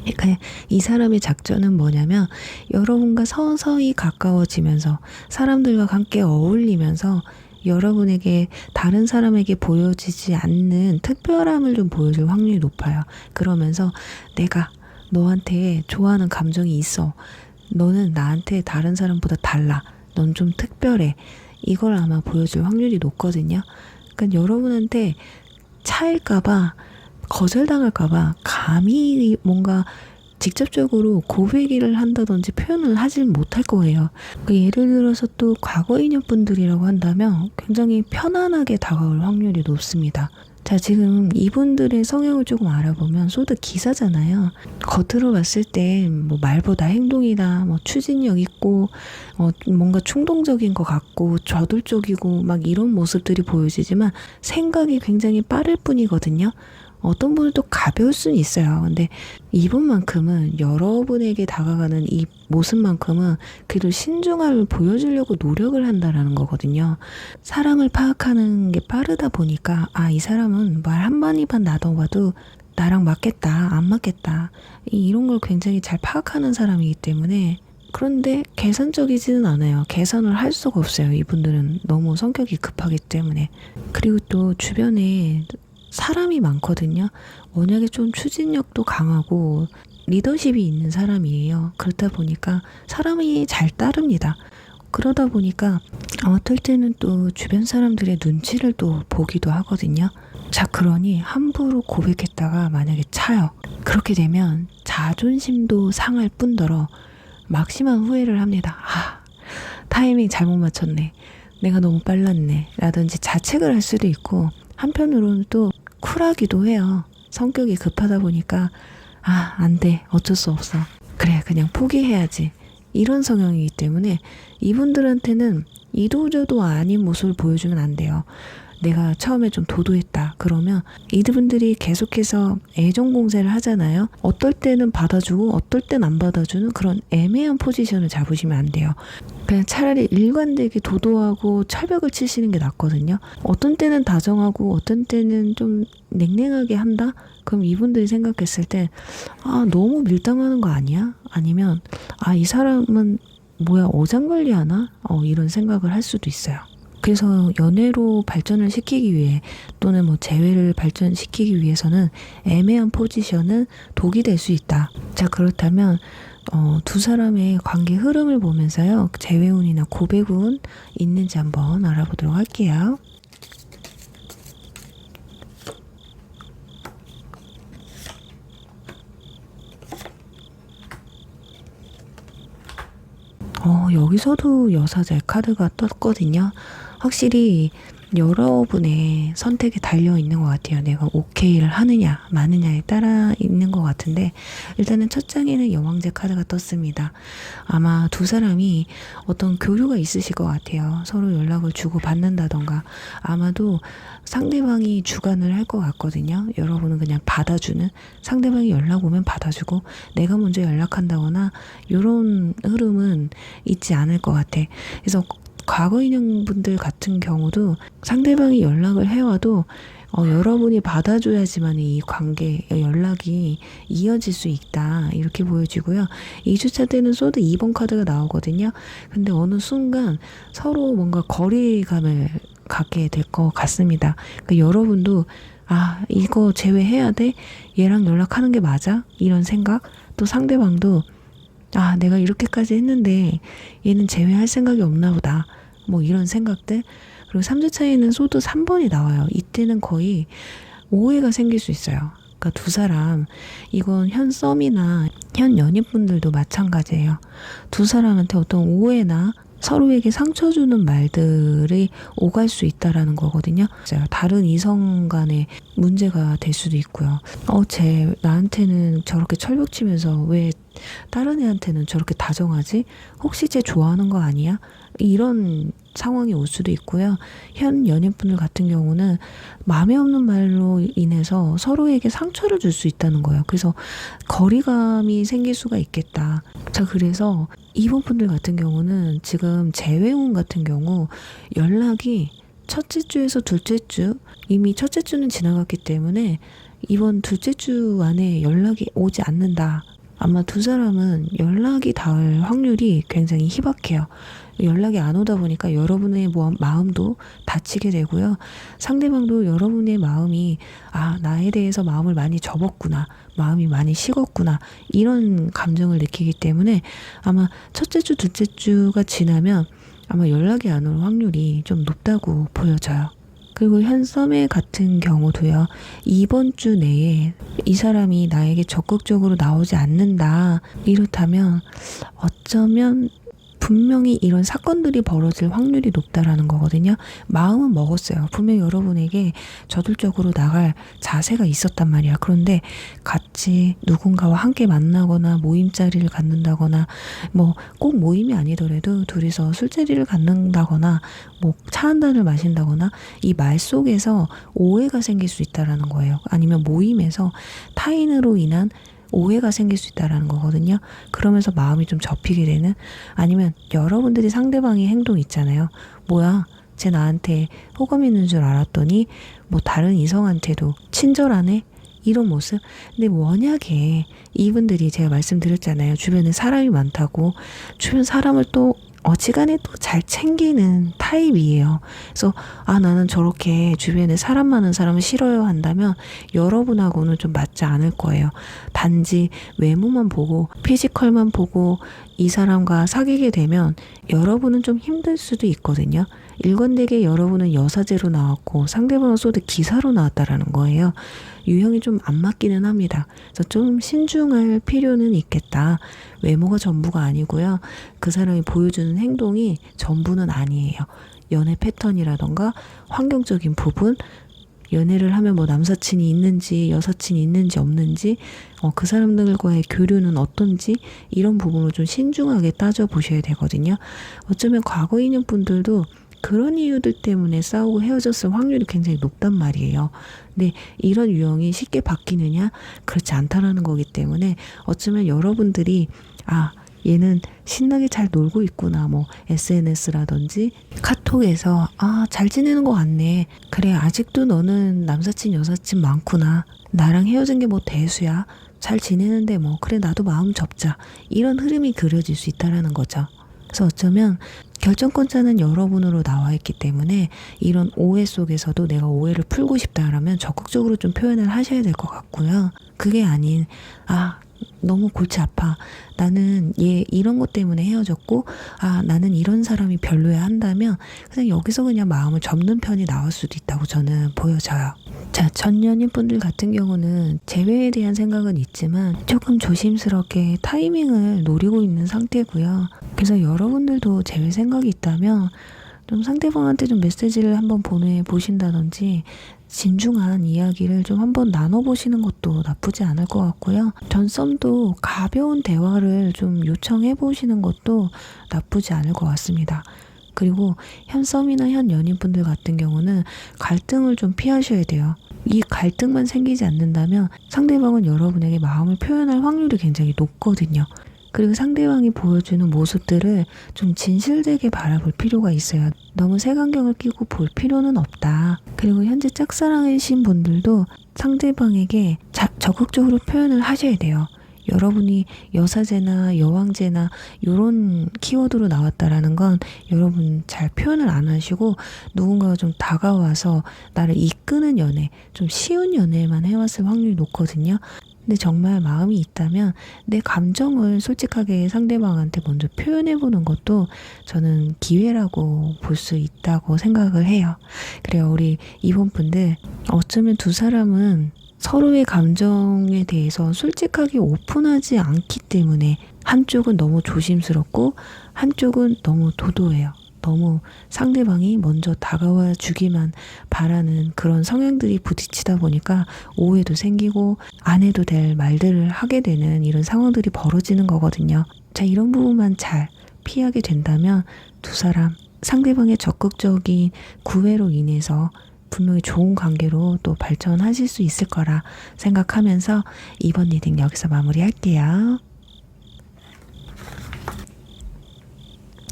그러니까 이 사람의 작전은 뭐냐면 여러분과 서서히 가까워지면서 사람들과 함께 어울리면서 여러분에게 다른 사람에게 보여지지 않는 특별함을 좀 보여줄 확률이 높아요. 그러면서 내가 너한테 좋아하는 감정이 있어. 너는 나한테 다른 사람보다 달라. 넌 좀 특별해. 이걸 아마 보여줄 확률이 높거든요. 그러니까 여러분한테 차일까봐 거절당할까봐 감히 뭔가 직접적으로 고백을 한다든지 표현을 하질 못할 거예요. 그러니까 예를 들어서 또 과거 인연분들이라고 한다면 굉장히 편안하게 다가올 확률이 높습니다. 자, 지금 이분들의 성향을 조금 알아보면 소드 기사잖아요. 겉으로 봤을 때 말보다 행동이다, 추진력 있고 뭔가 충동적인 것 같고 저돌적이고 막 이런 모습들이 보여지지만 생각이 굉장히 빠를 뿐이거든요. 어떤 분은 또 가벼울 수는 있어요. 근데 이분만큼은 여러분에게 다가가는 이 모습만큼은 그래도 신중함을 보여주려고 노력을 한다라는 거거든요. 사람을 파악하는 게 빠르다 보니까 이 사람은 말 한마디만 나눠봐도 나랑 맞겠다, 안 맞겠다. 이런 걸 굉장히 잘 파악하는 사람이기 때문에 그런데 계산적이지는 않아요. 계산을 할 수가 없어요. 이분들은 너무 성격이 급하기 때문에. 그리고 또 주변에 사람이 많거든요. 워낙에 좀 추진력도 강하고 리더십이 있는 사람이에요. 그렇다 보니까 사람이 잘 따릅니다. 그러다 보니까 어떨 때는 또 주변 사람들의 눈치를 또 보기도 하거든요. 자, 그러니 함부로 고백했다가 만약에 차요. 그렇게 되면 자존심도 상할 뿐더러 막심한 후회를 합니다. 타이밍 잘못 맞췄네. 내가 너무 빨랐네. 라든지 자책을 할 수도 있고 한편으로는 또 쿨하기도 해요. 성격이 급하다 보니까 안 돼. 어쩔 수 없어. 그래, 그냥 포기해야지. 이런 성향이기 때문에 이분들한테는 이도저도 아닌 모습을 보여주면 안 돼요. 내가 처음에 좀 도도했다. 그러면 이분들이 계속해서 애정 공세를 하잖아요. 어떨 때는 받아주고 어떨 땐 안 받아주는 그런 애매한 포지션을 잡으시면 안 돼요. 그냥 차라리 일관되게 도도하고 철벽을 치시는 게 낫거든요. 어떤 때는 다정하고 어떤 때는 좀 냉랭하게 한다? 그럼 이분들이 생각했을 때 너무 밀당하는 거 아니야? 아니면 이 사람은 뭐야 어장관리하나? 이런 생각을 할 수도 있어요. 그래서 연애로 발전을 시키기 위해 또는 재회를 발전시키기 위해서는 애매한 포지션은 독이 될 수 있다. 자, 그렇다면 두 사람의 관계 흐름을 보면서요. 재회운이나 고백운 있는지 한번 알아보도록 할게요. 여기서도 여사제 카드가 떴거든요. 확실히 여러분의 선택에 달려 있는 것 같아요. 내가 오케이를 하느냐 마느냐에 따라 있는 것 같은데, 일단은 첫 장에는 여왕제 카드가 떴습니다. 아마 두 사람이 어떤 교류가 있으실 것 같아요. 서로 연락을 주고 받는다던가, 아마도 상대방이 주관을 할 것 같거든요. 여러분은 그냥 받아주는, 상대방이 연락 오면 받아주고 내가 먼저 연락한다거나 이런 흐름은 있지 않을 것 같아. 그래서 과거 인연분들 같은 경우도 상대방이 연락을 해와도 여러분이 받아줘야지만 이 관계, 연락이 이어질 수 있다, 이렇게 보여지고요. 2주차 때는 소드 2번 카드가 나오거든요. 근데 어느 순간 서로 뭔가 거리감을 갖게 될 것 같습니다. 그러니까 여러분도 이거 제외해야 돼? 얘랑 연락하는 게 맞아? 이런 생각? 또 상대방도 내가 이렇게까지 했는데 얘는 제외할 생각이 없나 보다, 뭐 이런 생각들. 그리고 3주 차에는 소드 3번이 나와요. 이때는 거의 오해가 생길 수 있어요. 그러니까 두 사람, 이건 현 썸이나 현 연인분들도 마찬가지예요. 두 사람한테 어떤 오해나 서로에게 상처 주는 말들이 오갈 수 있다라는 거거든요. 다른 이성 간의 문제가 될 수도 있고요. 쟤 나한테는 저렇게 철벽 치면서 왜 다른 애한테는 저렇게 다정하지? 혹시 쟤 좋아하는 거 아니야? 이런 상황이 올 수도 있고요. 현 연인분들 같은 경우는 마음에 없는 말로 인해서 서로에게 상처를 줄 수 있다는 거예요. 그래서 거리감이 생길 수가 있겠다. 자, 그래서 이번 분들 같은 경우는 지금 재회운 같은 경우 연락이 첫째 주에서 둘째 주, 이미 첫째 주는 지나갔기 때문에 이번 둘째 주 안에 연락이 오지 않는다. 아마 두 사람은 연락이 닿을 확률이 굉장히 희박해요. 연락이 안 오다 보니까 여러분의 마음도 다치게 되고요. 상대방도 여러분의 마음이 나에 대해서 마음을 많이 접었구나, 마음이 많이 식었구나, 이런 감정을 느끼기 때문에 아마 첫째 주, 둘째 주가 지나면 아마 연락이 안 올 확률이 좀 높다고 보여져요. 그리고 현 썸의 같은 경우도요. 이번 주 내에 이 사람이 나에게 적극적으로 나오지 않는다, 이렇다면 어쩌면 분명히 이런 사건들이 벌어질 확률이 높다라는 거거든요. 마음은 먹었어요. 분명히 여러분에게 저돌적으로 나갈 자세가 있었단 말이야. 그런데 같이 누군가와 함께 만나거나 모임자리를 갖는다거나, 뭐 꼭 모임이 아니더라도 둘이서 술자리를 갖는다거나 뭐 차 한 잔을 마신다거나, 이 말 속에서 오해가 생길 수 있다라는 거예요. 아니면 모임에서 타인으로 인한 오해가 생길 수 있다라는 거거든요. 그러면서 마음이 좀 접히게 되는, 아니면 여러분들이 상대방의 행동 있잖아요. 뭐야, 쟤 나한테 호감 있는 줄 알았더니 뭐 다른 이성한테도 친절하네, 이런 모습. 근데 워낙에 이분들이, 제가 말씀드렸잖아요, 주변에 사람이 많다고. 주변 사람을 또 어지간히 또 잘 챙기는 타입이에요. 그래서 나는 저렇게 주변에 사람 많은 사람을 싫어요 한다면 여러분하고는 좀 맞지 않을 거예요. 단지 외모만 보고, 피지컬만 보고 이 사람과 사귀게 되면 여러분은 좀 힘들 수도 있거든요. 일관되게 여러분은 여사제로 나왔고 상대방은 소드 기사로 나왔다라는 거예요. 유형이 좀 안 맞기는 합니다. 그래서 좀 신중할 필요는 있겠다. 외모가 전부가 아니고요. 그 사람이 보여주는 행동이 전부는 아니에요. 연애 패턴이라던가 환경적인 부분, 연애를 하면 뭐 남사친이 있는지 여사친이 있는지 없는지, 그 사람들과의 교류는 어떤지, 이런 부분을 좀 신중하게 따져보셔야 되거든요. 어쩌면 과거 인연분들도 그런 이유들 때문에 싸우고 헤어졌을 확률이 굉장히 높단 말이에요. 근데 이런 유형이 쉽게 바뀌느냐? 그렇지 않다라는 거기 때문에 어쩌면 여러분들이 얘는 신나게 잘 놀고 있구나, 뭐 SNS라든지 카톡에서 잘 지내는 것 같네, 그래 아직도 너는 남사친 여사친 많구나, 나랑 헤어진 게 뭐 대수야, 잘 지내는데 뭐 그래 나도 마음 접자, 이런 흐름이 그려질 수 있다라는 거죠. 그래서 어쩌면 결정권자는 여러분으로 나와 있기 때문에 이런 오해 속에서도 내가 오해를 풀고 싶다라면 적극적으로 좀 표현을 하셔야 될 것 같고요. 그게 아닌 너무 골치 아파, 나는 얘 이런 것 때문에 헤어졌고 나는 이런 사람이 별로야 한다면 그냥 여기서 그냥 마음을 접는 편이 나올 수도 있다고 저는 보여져요. 자, 전 연인분들 같은 경우는 재회에 대한 생각은 있지만 조금 조심스럽게 타이밍을 노리고 있는 상태고요. 그래서 여러분들도 제 생각이 있다면 좀 상대방한테 좀 메시지를 한번 보내보신다든지 진중한 이야기를 좀 한번 나눠보시는 것도 나쁘지 않을 것 같고요. 전썸도 가벼운 대화를 좀 요청해보시는 것도 나쁘지 않을 것 같습니다. 그리고 현썸이나 현 연인분들 같은 경우는 갈등을 좀 피하셔야 돼요. 이 갈등만 생기지 않는다면 상대방은 여러분에게 마음을 표현할 확률이 굉장히 높거든요. 그리고 상대방이 보여주는 모습들을 좀 진실되게 바라볼 필요가 있어요. 너무 색안경을 끼고 볼 필요는 없다. 그리고 현재 짝사랑이신 분들도 상대방에게 적극적으로 표현을 하셔야 돼요. 여러분이 여사제나 여왕제나 이런 키워드로 나왔다라는 건 여러분 잘 표현을 안 하시고 누군가가 좀 다가와서 나를 이끄는 연애, 좀 쉬운 연애만 해왔을 확률이 높거든요. 근데 정말 마음이 있다면 내 감정을 솔직하게 상대방한테 먼저 표현해보는 것도 저는 기회라고 볼 수 있다고 생각을 해요. 그래요. 우리 이번 분들 어쩌면 두 사람은 서로의 감정에 대해서 솔직하게 오픈하지 않기 때문에 한쪽은 너무 조심스럽고 한쪽은 너무 도도해요. 너무 상대방이 먼저 다가와 주기만 바라는 그런 성향들이 부딪히다 보니까 오해도 생기고 안 해도 될 말들을 하게 되는 이런 상황들이 벌어지는 거거든요. 자, 이런 부분만 잘 피하게 된다면 두 사람 상대방의 적극적인 구애로 인해서 분명히 좋은 관계로 또 발전하실 수 있을 거라 생각하면서 이번 리딩 여기서 마무리할게요.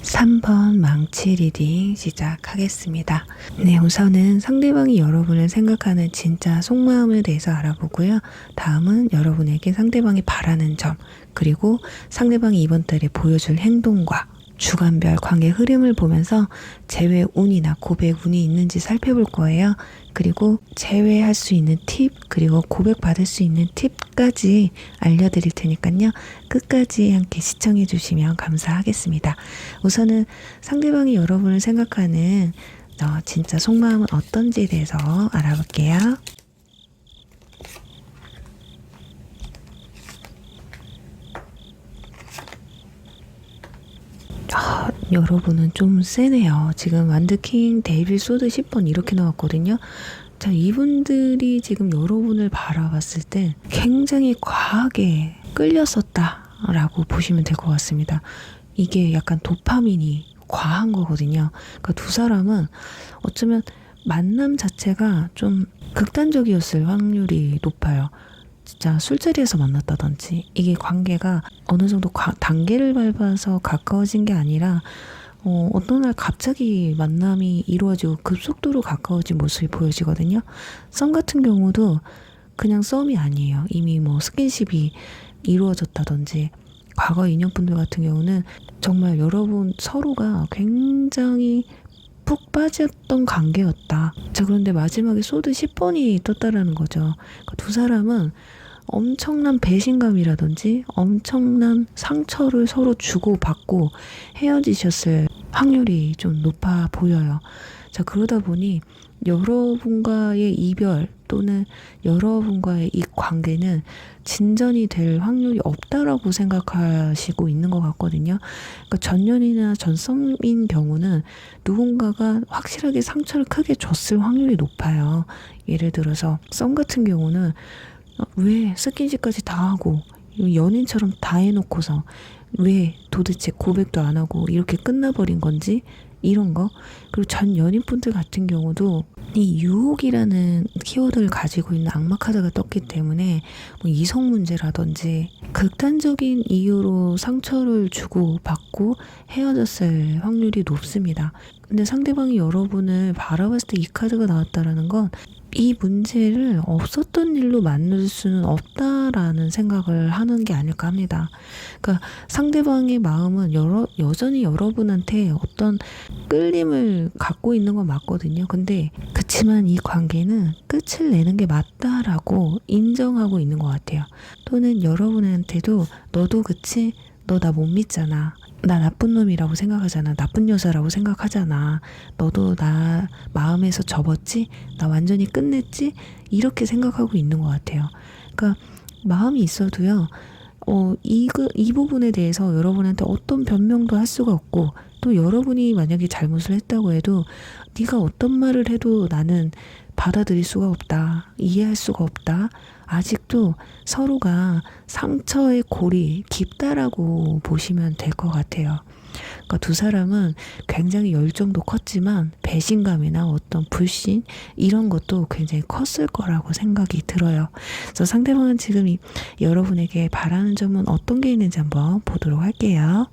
3번 망치 리딩 시작하겠습니다. 네, 우선은 상대방이 여러분을 생각하는 진짜 속마음에 대해서 알아보고요. 다음은 여러분에게 상대방이 바라는 점, 그리고 상대방이 이번 달에 보여줄 행동과 주간별 관계 흐름을 보면서 재회 운이나 고백 운이 있는지 살펴볼 거예요. 그리고 재회할 수 있는 팁, 그리고 고백 받을 수 있는 팁까지 알려드릴 테니까요. 끝까지 함께 시청해 주시면 감사하겠습니다. 우선은 상대방이 여러분을 생각하는 진짜 속마음은 어떤지에 대해서 알아볼게요. 여러분은 좀 세네요. 지금 완드킹, 데빌, 소드 10번 이렇게 나왔거든요. 자, 이분들이 지금 여러분을 바라봤을 때 굉장히 과하게 끌렸었다라고 보시면 될 것 같습니다. 이게 약간 도파민이 과한 거거든요. 그러니까 두 사람은 어쩌면 만남 자체가 좀 극단적이었을 확률이 높아요. 진짜 술자리에서 만났다든지 이게 관계가 어느 정도 단계를 밟아서 가까워진 게 아니라 어떤 날 갑자기 만남이 이루어지고 급속도로 가까워진 모습이 보여지거든요. 썸 같은 경우도 그냥 썸이 아니에요. 이미 뭐 스킨십이 이루어졌다든지 과거 인연분들 같은 경우는 정말 여러분 서로가 굉장히 푹 빠졌던 관계였다. 자, 그런데 마지막에 소드 10번이 떴다라는 거죠. 그러니까 두 사람은 엄청난 배신감이라든지 엄청난 상처를 서로 주고받고 헤어지셨을 확률이 좀 높아 보여요. 자, 그러다 보니 여러분과의 이별 또는 여러분과의 이 관계는 진전이 될 확률이 없다라고 생각하시고 있는 것 같거든요. 그러니까 전연이나 전썸인 경우는 누군가가 확실하게 상처를 크게 줬을 확률이 높아요. 예를 들어서 썸 같은 경우는 왜 스킨십까지 다 하고 연인처럼 다 해놓고서 왜 도대체 고백도 안 하고 이렇게 끝나버린 건지 이런 거. 그리고 전 연인분들 같은 경우도 이 유혹이라는 키워드를 가지고 있는 악마 카드가 떴기 때문에 뭐 이성 문제라든지 극단적인 이유로 상처를 주고 받고 헤어졌을 확률이 높습니다. 근데 상대방이 여러분을 바라봤을 때 이 카드가 나왔다라는 건 이 문제를 없었던 일로 만들 수는 없다라는 생각을 하는 게 아닐까 합니다. 그러니까 상대방의 마음은 여전히 여러분한테 어떤 끌림을 갖고 있는 건 맞거든요. 근데 그치만 이 관계는 끝을 내는 게 맞다라고 인정하고 있는 것 같아요. 또는 여러분한테도 너도 그치? 너 나 못 믿잖아. 나 나쁜 놈이라고 생각하잖아. 나쁜 여자라고 생각하잖아. 너도 나 마음에서 접었지? 나 완전히 끝냈지? 이렇게 생각하고 있는 것 같아요. 그러니까 마음이 있어도요. 이 부분에 대해서 여러분한테 어떤 변명도 할 수가 없고, 또 여러분이 만약에 잘못을 했다고 해도 네가 어떤 말을 해도 나는 받아들일 수가 없다. 이해할 수가 없다. 아직도 서로가 상처의 골이 깊다라고 보시면 될 것 같아요. 그러니까 두 사람은 굉장히 열정도 컸지만 배신감이나 어떤 불신 이런 것도 굉장히 컸을 거라고 생각이 들어요. 그래서 상대방은 지금 여러분에게 바라는 점은 어떤 게 있는지 한번 보도록 할게요.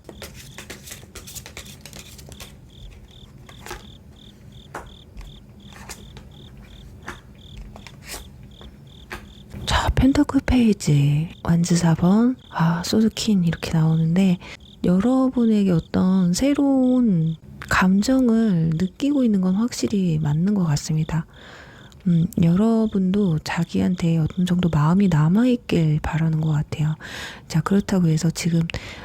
자, 펜타클 페이지 완즈 4번 소드킨 이렇게 나오는데, 여러분에게 어떤 새로운 감정을 느끼고 있는 건 확실히 맞는 것 같습니다. 여러분도 자기한테 어느 정도 마음이 남아있길 바라는 것 같아요. 자, 그렇다고 해서 지금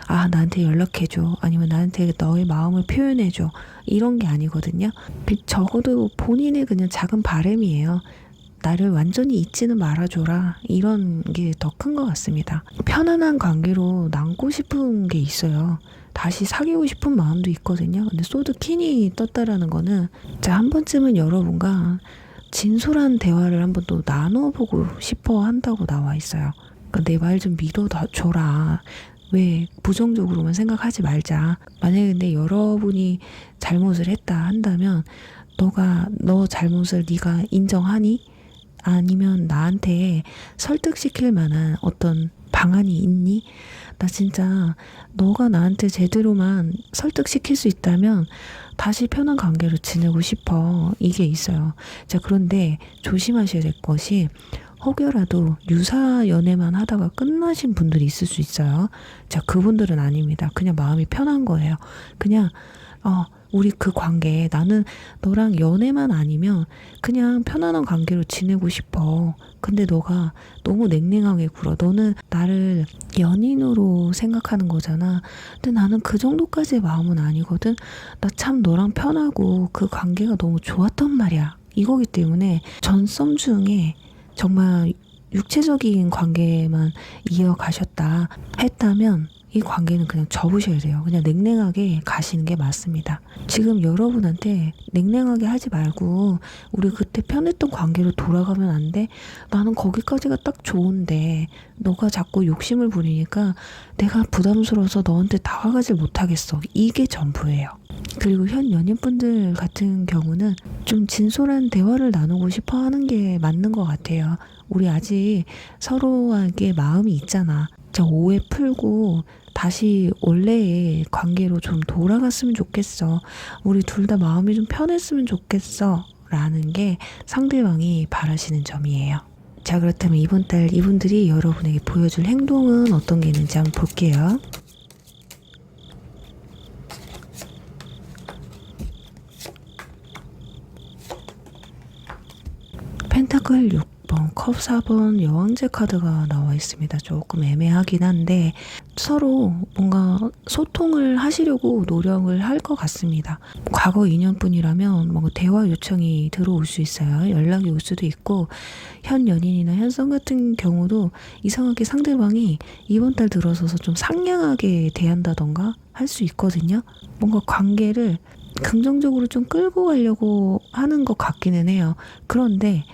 나한테 연락해줘, 아니면 나한테 너의 마음을 표현해줘, 이런 게 아니거든요. 적어도 본인의 그냥 작은 바람이에요. 나를 완전히 잊지는 말아줘라, 이런 게 더 큰 것 같습니다. 편안한 관계로 남고 싶은 게 있어요. 다시 사귀고 싶은 마음도 있거든요. 근데 소드 퀸이 떴다라는 거는 한 번쯤은 여러분과 진솔한 대화를 한번 또 나눠보고 싶어 한다고 나와 있어요. 그러니까 내 말 좀 믿어줘라. 왜 부정적으로만 생각하지 말자. 만약에 근데 여러분이 잘못을 했다 한다면 너 잘못을 네가 인정하니? 아니면 나한테 설득시킬 만한 어떤 방안이 있니? 나 진짜 너가 나한테 제대로만 설득시킬 수 있다면 다시 편한 관계로 지내고 싶어. 이게 있어요. 자, 그런데 조심하셔야 될 것이, 혹여라도 유사 연애만 하다가 끝나신 분들이 있을 수 있어요. 자, 그분들은 아닙니다. 그냥 마음이 편한 거예요. 그냥 우리 그 관계, 나는 너랑 연애만 아니면 그냥 편안한 관계로 지내고 싶어. 근데 너가 너무 냉랭하게 굴어. 너는 나를 연인으로 생각하는 거잖아. 근데 나는 그 정도까지의 마음은 아니거든. 나 참 너랑 편하고 그 관계가 너무 좋았단 말이야. 이거기 때문에 전 썸 중에 정말 육체적인 관계만 이어가셨다 했다면 이 관계는 그냥 접으셔야 돼요. 그냥 냉랭하게 가시는 게 맞습니다. 지금 여러분한테 냉랭하게 하지 말고 우리 그때 편했던 관계로 돌아가면 안 돼? 나는 거기까지가 딱 좋은데 너가 자꾸 욕심을 부리니까 내가 부담스러워서 너한테 다가가질 못하겠어. 이게 전부예요. 그리고 현 연인분들 같은 경우는 좀 진솔한 대화를 나누고 싶어 하는 게 맞는 것 같아요. 우리 아직 서로에게 마음이 있잖아. 자, 오해 풀고 다시 원래의 관계로 좀 돌아갔으면 좋겠어. 우리 둘 다 마음이 좀 편했으면 좋겠어. 라는 게 상대방이 바라시는 점이에요. 자, 그렇다면 이번 달 이분들이 여러분에게 보여줄 행동은 어떤 게 있는지 한번 볼게요. 펜타클 6번, 컵 4번, 여왕제 카드가 나와 있습니다. 조금 애매하긴 한데 서로 뭔가 소통을 하시려고 노력을 할 것 같습니다. 과거 인연분이라면 뭔가 대화 요청이 들어올 수 있어요. 연락이 올 수도 있고, 현 연인이나 현성 같은 경우도 이상하게 상대방이 이번 달 들어서서 좀 상냥하게 대한다던가 할 수 있거든요. 뭔가 관계를 긍정적으로 좀 끌고 가려고 하는 것 같기는 해요. 그런데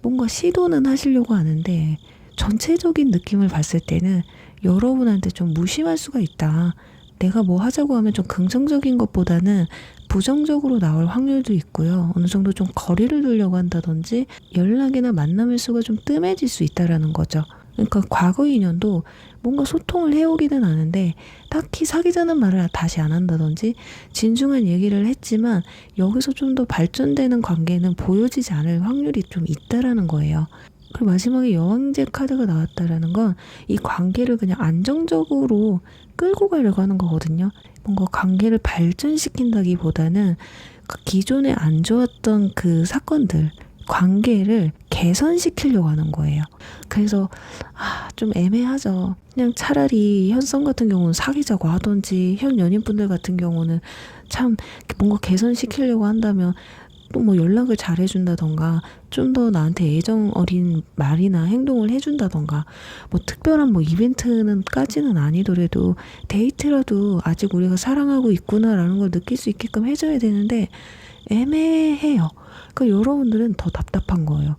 뭔가 시도는 하시려고 하는데 전체적인 느낌을 봤을 때는 여러분한테 좀 무심할 수가 있다. 내가 뭐 하자고 하면 좀 긍정적인 것보다는 부정적으로 나올 확률도 있고요. 어느 정도 좀 거리를 두려고 한다든지 연락이나 만남의 수가 좀 뜸해질 수 있다라는 거죠. 그러니까 과거 인연도 뭔가 소통을 해오기는 하는데 딱히 사귀자는 말을 다시 안 한다든지 진중한 얘기를 했지만 여기서 좀 더 발전되는 관계는 보여지지 않을 확률이 좀 있다라는 거예요. 그리고 마지막에 여왕제 카드가 나왔다라는 건 이 관계를 그냥 안정적으로 끌고 가려고 하는 거거든요. 뭔가 관계를 발전시킨다기보다는 그 기존에 안 좋았던 그 사건들, 관계를 개선시키려고 하는 거예요. 그래서 좀 애매하죠. 그냥 차라리 현성 같은 경우는 사귀자고 하던지, 현 연인분들 같은 경우는 참 뭔가 개선시키려고 한다면 또 뭐 연락을 잘 해준다던가 좀 더 나한테 애정 어린 말이나 행동을 해준다던가 뭐 특별한 뭐 이벤트는까지는 아니더라도 데이트라도 아직 우리가 사랑하고 있구나라는 걸 느낄 수 있게끔 해줘야 되는데 애매해요. 그러니까 여러분들은 더 답답한 거예요.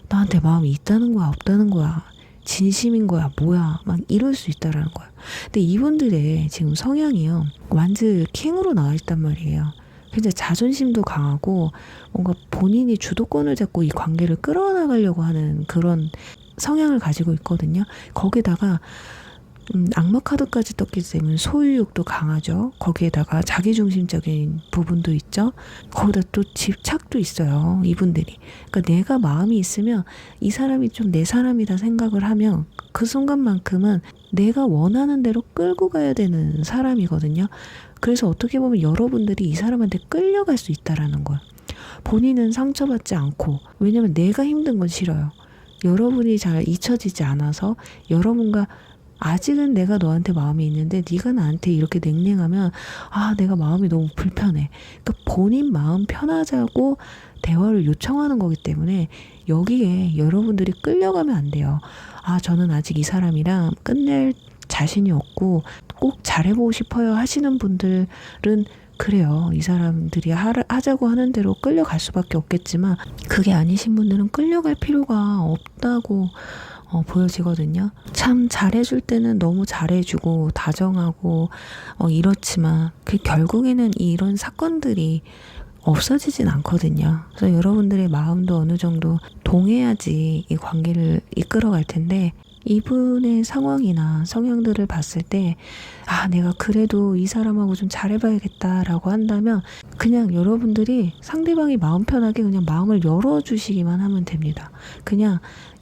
나한테 마음이 있다는 거야, 없다는 거야, 진심인 거야, 뭐야, 막 이럴 수 있다라는 거야. 근데 이분들의 지금 성향이요, 완즈 킹으로 나와 있단 말이에요. 굉장히 자존심도 강하고 뭔가 본인이 주도권을 잡고 이 관계를 끌어나가려고 하는 그런 성향을 가지고 있거든요. 거기다가 악마 카드까지 떴기 때문에 소유욕도 강하죠. 거기에다가 자기중심적인 부분도 있죠. 거기다 또 집착도 있어요, 이분들이. 그러니까 내가 마음이 있으면 이 사람이 좀 내 사람이다 생각을 하면 그 순간만큼은 내가 원하는 대로 끌고 가야 되는 사람이거든요. 그래서 어떻게 보면 여러분들이 이 사람한테 끌려갈 수 있다라는 거예요. 본인은 상처받지 않고, 왜냐면 내가 힘든 건 싫어요. 여러분이 잘 잊혀지지 않아서, 여러분과 아직은 내가 너한테 마음이 있는데 네가 나한테 이렇게 냉랭하면 내가 마음이 너무 불편해. 그러니까 본인 마음 편하자고 대화를 요청하는 거기 때문에 여기에 여러분들이 끌려가면 안 돼요. 저는 아직 이 사람이랑 끝낼 자신이 없고 꼭 잘해보고 싶어요 하시는 분들은 그래요. 이 사람들이 하자고 하는 대로 끌려갈 수밖에 없겠지만, 그게 아니신 분들은 끌려갈 필요가 없다고 보여지거든요. 참 잘해줄 때는 너무 잘해주고 다정하고 이렇지만 그 결국에는 이런 사건들이 없어지진 않거든요. 그래서 여러분들의 마음도 어느 정도 동해야지 이 관계를 이끌어갈 텐데, 이분의 상황이나 성향들을 봤을 때 내가 그래도 이 사람하고 좀 잘해봐야겠다라고 한다면 그냥 여러분들이 상대방이 마음 편하게 그냥 마음을 열어주시기만 하면 됩니다. 그냥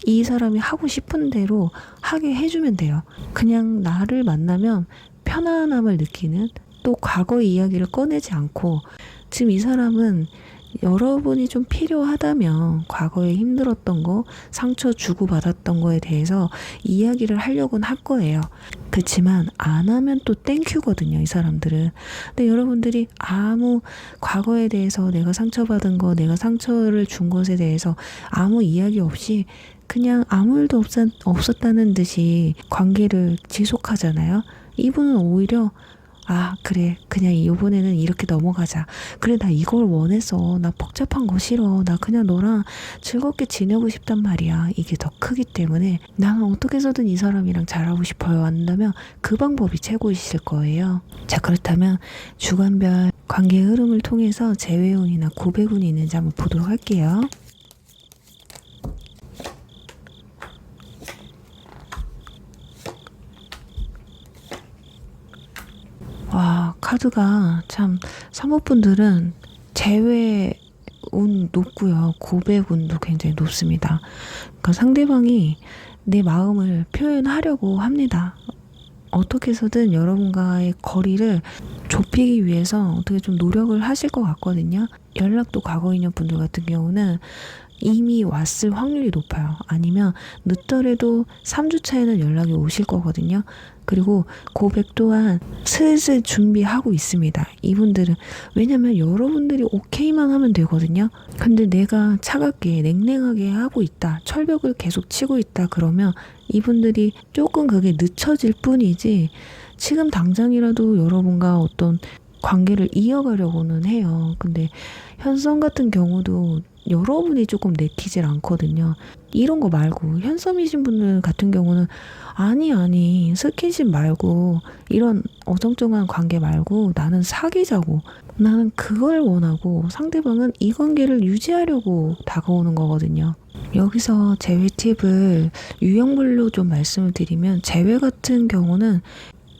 이 사람이 하고 싶은 대로 하게 해주면 돼요. 그냥 나를 만나면 편안함을 느끼는, 또 과거의 이야기를 꺼내지 않고, 지금 이 사람은 여러분이 좀 필요하다면 과거에 힘들었던 거, 상처 주고받았던 거에 대해서 이야기를 하려고는 할 거예요. 그렇지만 안 하면 또 땡큐거든요, 이 사람들은. 근데 여러분들이 아무 과거에 대해서 내가 상처받은 거, 내가 상처를 준 것에 대해서 아무 이야기 없이 그냥 아무 일도 없었다는 듯이 관계를 지속하잖아요. 이분은 오히려 그래, 그냥 이번에는 이렇게 넘어가자. 그래, 나 이걸 원했어. 나 복잡한 거 싫어. 나 그냥 너랑 즐겁게 지내고 싶단 말이야. 이게 더 크기 때문에 나는 어떻게 해서든 이 사람이랑 잘하고 싶어요 한다면 그 방법이 최고이실 거예요. 자, 그렇다면 주간별 관계의 흐름을 통해서 재회운이나 고백운이 있는지 한번 보도록 할게요. 카드가 참 사모분들은 재회운 높고요, 고백운도 굉장히 높습니다. 그러니까 상대방이 내 마음을 표현하려고 합니다. 어떻게 해서든 여러분과의 거리를 좁히기 위해서 어떻게 좀 노력을 하실 것 같거든요. 연락도 과거 인연 분들 같은 경우는 이미 왔을 확률이 높아요. 아니면 늦더라도 3주 차에는 연락이 오실 거거든요. 그리고 고백 또한 슬슬 준비하고 있습니다. 이분들은. 왜냐면 여러분들이 오케이만 하면 되거든요. 근데 내가 차갑게 냉랭하게 하고 있다, 철벽을 계속 치고 있다 그러면 이분들이 조금 그게 늦춰질 뿐이지 지금 당장이라도 여러분과 어떤 관계를 이어가려고는 해요. 근데 현성 같은 경우도 여러분이 조금 내키질 않거든요. 이런 거 말고 현섬이신 분들 같은 경우는 아니 스킨십 말고 이런 어정쩡한 관계 말고 나는 사귀자고, 나는 그걸 원하고 상대방은 이 관계를 유지하려고 다가오는 거거든요. 여기서 재회 팁을 유형별로 좀 말씀을 드리면, 재회 같은 경우는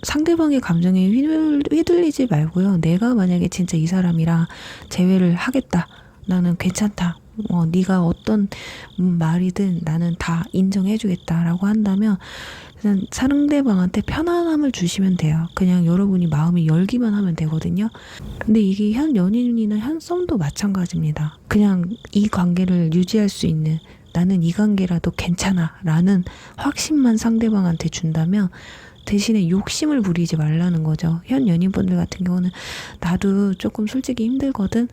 상대방의 감정에 휘둘리지 말고요. 내가 만약에 진짜 이 사람이랑 재회를 하겠다, 나는 괜찮다, 네가 어떤 말이든 나는 다 인정해주겠다라고 한다면 그냥 상대방한테 편안함을 주시면 돼요. 그냥 여러분이 마음이 열기만 하면 되거든요. 근데 이게 현 연인이나 현 썸도 마찬가지입니다. 그냥 이 관계를 유지할 수 있는, 나는 이 관계라도 괜찮아 라는 확신만 상대방한테 준다면 대신에 욕심을 부리지 말라는 거죠. 현 연인분들 같은 경우는 나도 조금 솔직히 힘들거든,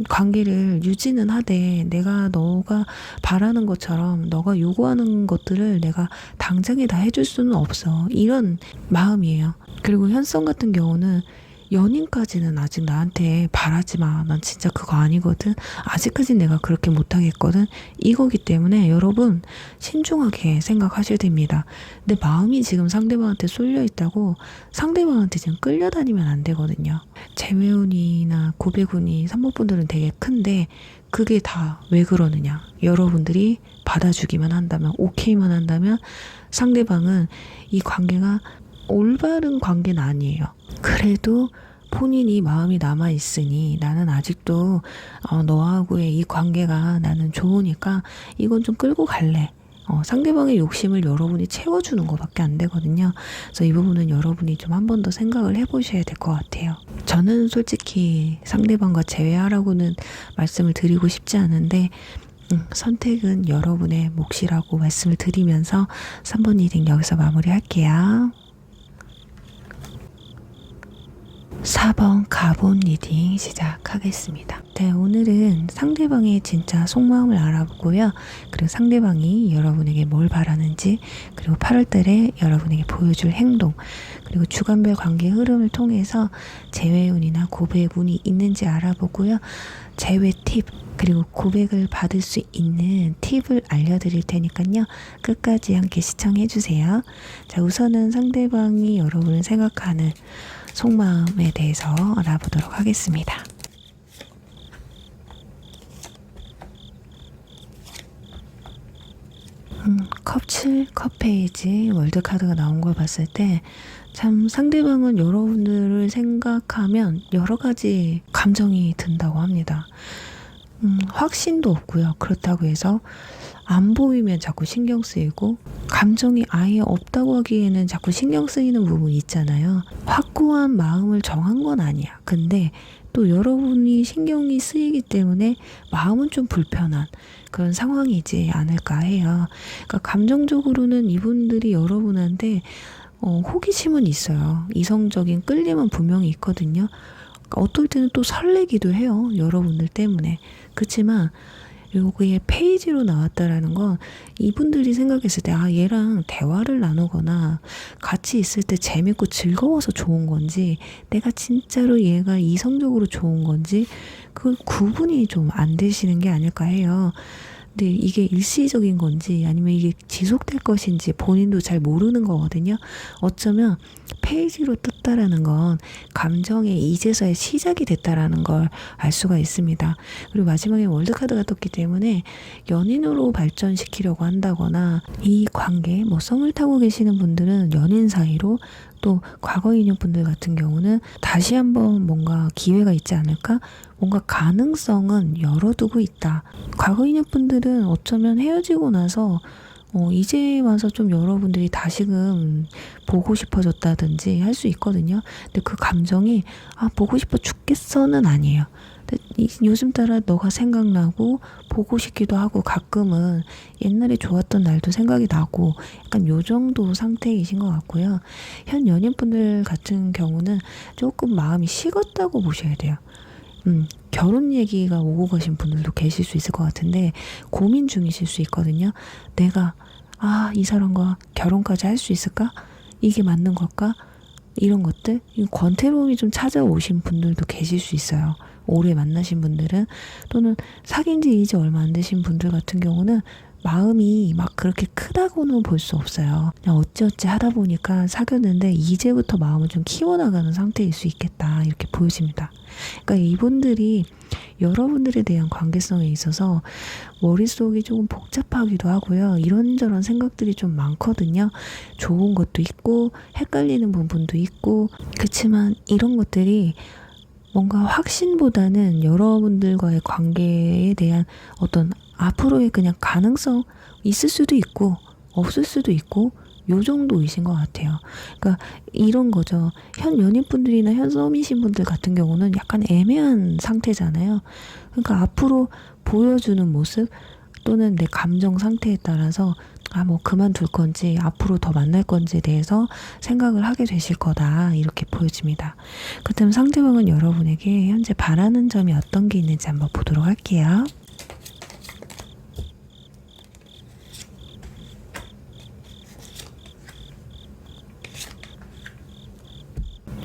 관계를 유지는 하되 내가 너가 바라는 것처럼 너가 요구하는 것들을 내가 당장에 다 해줄 수는 없어. 이런 마음이에요. 그리고 현성 같은 경우는 연인까지는 아직 나한테 바라지 마. 난 진짜 그거 아니거든. 아직까지 내가 그렇게 못하겠거든. 이거기 때문에 여러분 신중하게 생각하셔야 됩니다. 내 마음이 지금 상대방한테 쏠려 있다고 상대방한테 지금 끌려다니면 안 되거든요. 재회운이나 고백운이 삼법분들은 되게 큰데 그게 다 왜 그러느냐. 여러분들이 받아주기만 한다면, 오케이만 한다면 상대방은 이 관계가 올바른 관계는 아니에요. 그래도 본인이 마음이 남아있으니 나는 아직도 너하고의 이 관계가 나는 좋으니까 이건 좀 끌고 갈래. 상대방의 욕심을 여러분이 채워주는 것밖에 안 되거든요. 그래서 이 부분은 여러분이 좀 한 번 더 생각을 해보셔야 될 것 같아요. 저는 솔직히 상대방과 재회하라고는 말씀을 드리고 싶지 않은데 선택은 여러분의 몫이라고 말씀을 드리면서 3번 리딩 여기서 마무리할게요. 4번 가본 리딩 시작하겠습니다. 네, 오늘은 상대방의 진짜 속마음을 알아보고요. 그리고 상대방이 여러분에게 뭘 바라는지, 그리고 8월달에 여러분에게 보여줄 행동, 그리고 주간별 관계 흐름을 통해서 재회운이나 고백운이 있는지 알아보고요. 재회 팁, 그리고 고백을 받을 수 있는 팁을 알려드릴 테니까요. 끝까지 함께 시청해주세요. 자, 우선은 상대방이 여러분을 생각하는 속마음에 대해서 알아보도록 하겠습니다. 컵 7, 컵 페이지 월드카드가 나온 걸 봤을 때 참 상대방은 여러분들을 생각하면 여러 가지 감정이 든다고 합니다. 확신도 없고요. 그렇다고 해서 안 보이면 자꾸 신경 쓰이고 감정이 아예 없다고 하기에는 자꾸 신경 쓰이는 부분이 있잖아요. 확고한 마음을 정한 건 아니야. 근데 또 여러분이 신경이 쓰이기 때문에 마음은 좀 불편한 그런 상황이지 않을까 해요. 그러니까 감정적으로는 이분들이 여러분한테 호기심은 있어요. 이성적인 끌림은 분명히 있거든요. 그러니까 어떨 때는 또 설레기도 해요. 여러분들 때문에. 그렇지만 요게 페이지로 나왔다라는 건 이분들이 생각했을 때 얘랑 대화를 나누거나 같이 있을 때 재밌고 즐거워서 좋은 건지 내가 진짜로 얘가 이성적으로 좋은 건지 그 구분이 좀 안 되시는 게 아닐까 해요. 근데 이게 일시적인 건지 아니면 이게 지속될 것인지 본인도 잘 모르는 거거든요. 어쩌면 페이지로 떴다라는 건 감정의 이제서야 시작이 됐다라는 걸 알 수가 있습니다. 그리고 마지막에 월드카드가 떴기 때문에 연인으로 발전시키려고 한다거나 이 관계, 썸을 타고 계시는 분들은 연인 사이로 또 과거 인연분들 같은 경우는 다시 한번 뭔가 기회가 있지 않을까? 뭔가 가능성은 열어두고 있다. 과거 인연분들은 어쩌면 헤어지고 나서 이제 와서 좀 여러분들이 다시금 보고 싶어졌다든지 할 수 있거든요. 근데 그 감정이 보고 싶어 죽겠어는 아니에요. 요즘 따라 너가 생각나고 보고 싶기도 하고 가끔은 옛날에 좋았던 날도 생각이 나고 약간 요 정도 상태이신 것 같고요. 현 연인분들 같은 경우는 조금 마음이 식었다고 보셔야 돼요. 결혼 얘기가 오고 가신 분들도 계실 수 있을 것 같은데 고민 중이실 수 있거든요. 내가 이 사람과 결혼까지 할 수 있을까? 이게 맞는 걸까? 이런 것들 권태로움이 좀 찾아오신 분들도 계실 수 있어요. 오래 만나신 분들은 또는 사귄 지 이제 얼마 안 되신 분들 같은 경우는 마음이 막 그렇게 크다고는 볼 수 없어요. 그냥 어찌어찌 하다 보니까 사귀었는데 이제부터 마음을 좀 키워나가는 상태일 수 있겠다 이렇게 보여집니다. 그러니까 이분들이 여러분들에 대한 관계성에 있어서 머릿속이 조금 복잡하기도 하고요. 이런저런 생각들이 좀 많거든요. 좋은 것도 있고 헷갈리는 부분도 있고 그렇지만 이런 것들이 뭔가 확신보다는 여러분들과의 관계에 대한 어떤 앞으로의 그냥 가능성 있을 수도 있고 없을 수도 있고 요 정도이신 것 같아요. 그러니까 이런 거죠. 현 연인분들이나 현 썸이신 분들 같은 경우는 약간 애매한 상태잖아요. 그러니까 앞으로 보여주는 모습 또는 내 감정 상태에 따라서 뭐 그만둘 건지 앞으로 더 만날 건지에 대해서 생각을 하게 되실 거다, 이렇게 보여집니다. 그렇다면 상대방은 여러분에게 현재 바라는 점이 어떤 게 있는지 한번 보도록 할게요.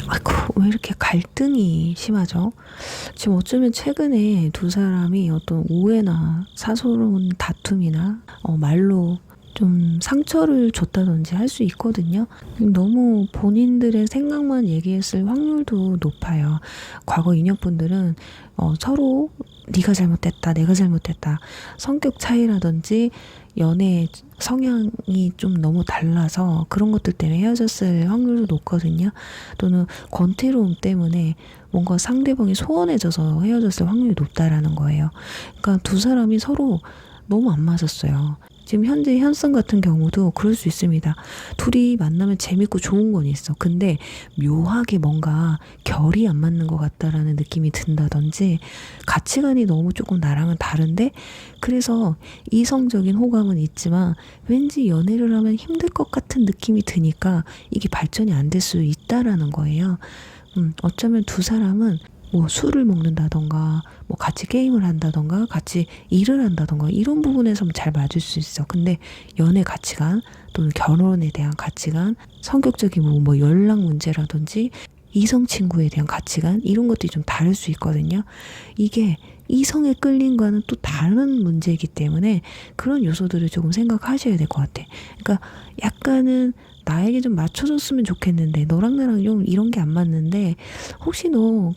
아이고, 왜 이렇게 갈등이 심하죠? 지금 어쩌면 최근에 두 사람이 어떤 오해나 사소로운 다툼이나 말로 좀 상처를 줬다든지 할 수 있거든요. 너무 본인들의 생각만 얘기했을 확률도 높아요. 과거 인연분들은 서로 네가 잘못됐다, 내가 잘못됐다, 성격 차이라든지 연애 성향이 좀 너무 달라서 그런 것들 때문에 헤어졌을 확률도 높거든요. 또는 권태로움 때문에 뭔가 상대방이 소원해져서 헤어졌을 확률이 높다라는 거예요. 그러니까 두 사람이 서로 너무 안 맞았어요. 지금 현재 현상 같은 경우도 그럴 수 있습니다. 둘이 만나면 재밌고 좋은 건 있어. 근데 묘하게 뭔가 결이 안 맞는 것 같다라는 느낌이 든다든지, 가치관이 너무 조금 나랑은 다른데, 그래서 이성적인 호감은 있지만 왠지 연애를 하면 힘들 것 같은 느낌이 드니까 이게 발전이 안 될 수 있다라는 거예요. 어쩌면 두 사람은 뭐 술을 먹는다던가, 뭐 같이 게임을 한다던가, 같이 일을 한다던가, 이런 부분에서 잘 맞을 수 있어. 근데 연애 가치관 또는 결혼에 대한 가치관, 성격적인 뭐 연락 문제라든지 이성 친구에 대한 가치관, 이런 것들이 좀 다를 수 있거든요. 이게 이성에 끌림과는 또 다른 문제이기 때문에 그런 요소들을 조금 생각하셔야 될 것 같아. 그러니까 약간은 나에게 좀 맞춰줬으면 좋겠는데, 너랑 나랑 좀 이런 게 안 맞는데 혹시 너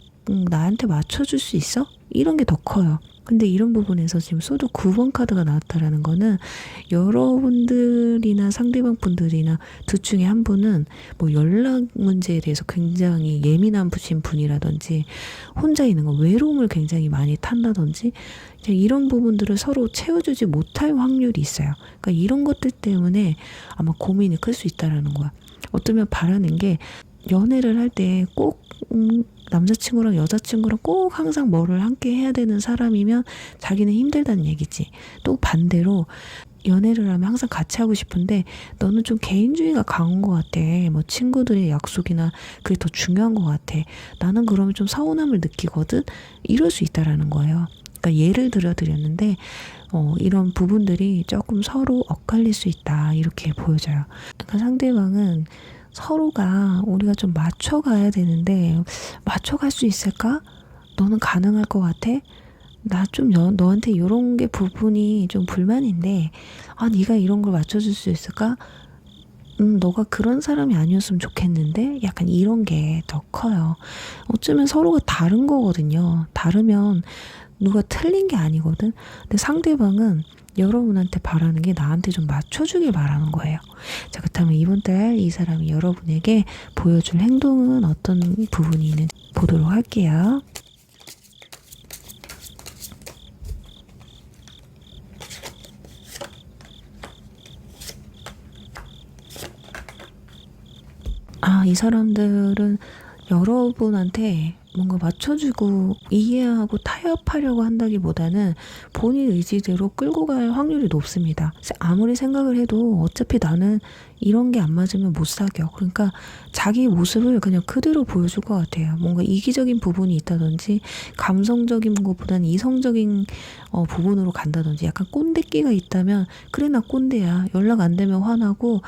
나한테 맞춰줄 수 있어? 이런 게 더 커요. 근데 이런 부분에서 지금 소드 9번 카드가 나왔다라는 거는 여러분들이나 상대방 분들이나 둘 중에 한 분은 뭐 연락 문제에 대해서 굉장히 예민한 분이라든지, 혼자 있는 거 외로움을 굉장히 많이 탄다든지, 이런 부분들을 서로 채워주지 못할 확률이 있어요. 그러니까 이런 것들 때문에 아마 고민이 클 수 있다라는 거야. 어쩌면 바라는 게, 연애를 할 때 꼭 남자친구랑 여자친구랑 꼭 항상 뭐를 함께 해야 되는 사람이면 자기는 힘들다는 얘기지. 또 반대로 연애를 하면 항상 같이 하고 싶은데 너는 좀 개인주의가 강한 것 같아. 뭐 친구들의 약속이나 그게 더 중요한 것 같아. 나는 그러면 좀 서운함을 느끼거든. 이럴 수 있다라는 거예요. 그러니까 예를 들어드렸는데 이런 부분들이 조금 서로 엇갈릴 수 있다, 이렇게 보여져요. 그러니까 상대방은 서로가 우리가 좀 맞춰가야 되는데 맞춰갈 수 있을까? 너는 가능할 것 같아? 나 좀 너한테 이런 게 부분이 좀 불만인데 네가 이런 걸 맞춰줄 수 있을까? 너가 그런 사람이 아니었으면 좋겠는데, 약간 이런 게 더 커요. 어쩌면 서로가 다른 거거든요. 다르면 누가 틀린 게 아니거든. 근데 상대방은 여러분한테 바라는 게 나한테 좀 맞춰주길 바라는 거예요. 자, 그렇다면 이번 달 이 사람이 여러분에게 보여줄 행동은 어떤 부분이 있는지 보도록 할게요. 이 사람들은 여러분한테 뭔가 맞춰주고 이해하고 타협하려고 한다기보다는 본인 의지대로 끌고 갈 확률이 높습니다. 아무리 생각을 해도 어차피 나는 이런 게 안 맞으면 못 사겨. 그러니까 자기 모습을 그냥 그대로 보여줄 것 같아요. 뭔가 이기적인 부분이 있다든지, 감성적인 것보다는 이성적인 부분으로 간다든지, 약간 꼰대끼가 있다면 그래 나 꼰대야, 연락 안 되면 화나고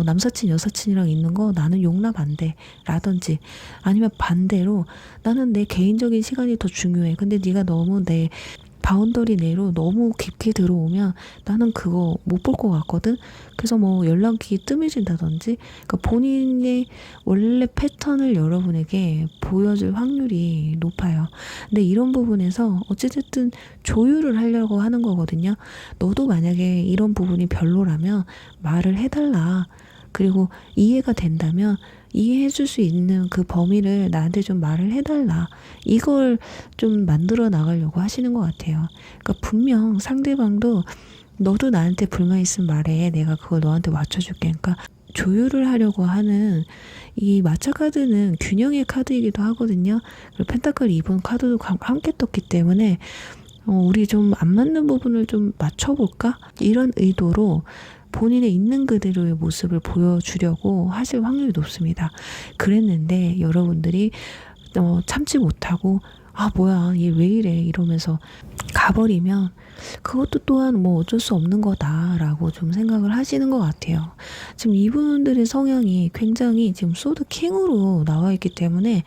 남사친 여사친이랑 있는 거 나는 용납 안 돼 라든지, 아니면 반대로 나는 내 개인적인 시간이 더 중요해. 근데 네가 너무 내 바운더리 내로 너무 깊게 들어오면 나는 그거 못 볼 것 같거든. 그래서 뭐 연락이 뜸해진다든지, 그러니까 본인의 원래 패턴을 여러분에게 보여줄 확률이 높아요. 근데 이런 부분에서 어찌됐든 조율을 하려고 하는 거거든요. 너도 만약에 이런 부분이 별로라면 말을 해달라. 그리고 이해가 된다면 이해해줄 수 있는 그 범위를 나한테 좀 말을 해달라. 이걸 좀 만들어 나가려고 하시는 것 같아요. 그러니까 분명 상대방도 너도 나한테 불만 있으면 말해. 내가 그걸 너한테 맞춰줄게. 그러니까 조율을 하려고 하는, 이 마차 카드는 균형의 카드이기도 하거든요. 그리고 펜타클 2번 카드도 함께 떴기 때문에 우리 좀 안 맞는 부분을 좀 맞춰볼까? 이런 의도로 본인의 있는 그대로의 모습을 보여주려고 하실 확률이 높습니다. 그랬는데 여러분들이 참지 못하고 뭐야 얘 왜 이래 이러면서 가버리면 그것도 또한 뭐 어쩔 수 없는 거다라고 좀 생각을 하시는 것 같아요. 지금 이분들의 성향이 굉장히 지금 소드 킹으로 나와 있기 때문에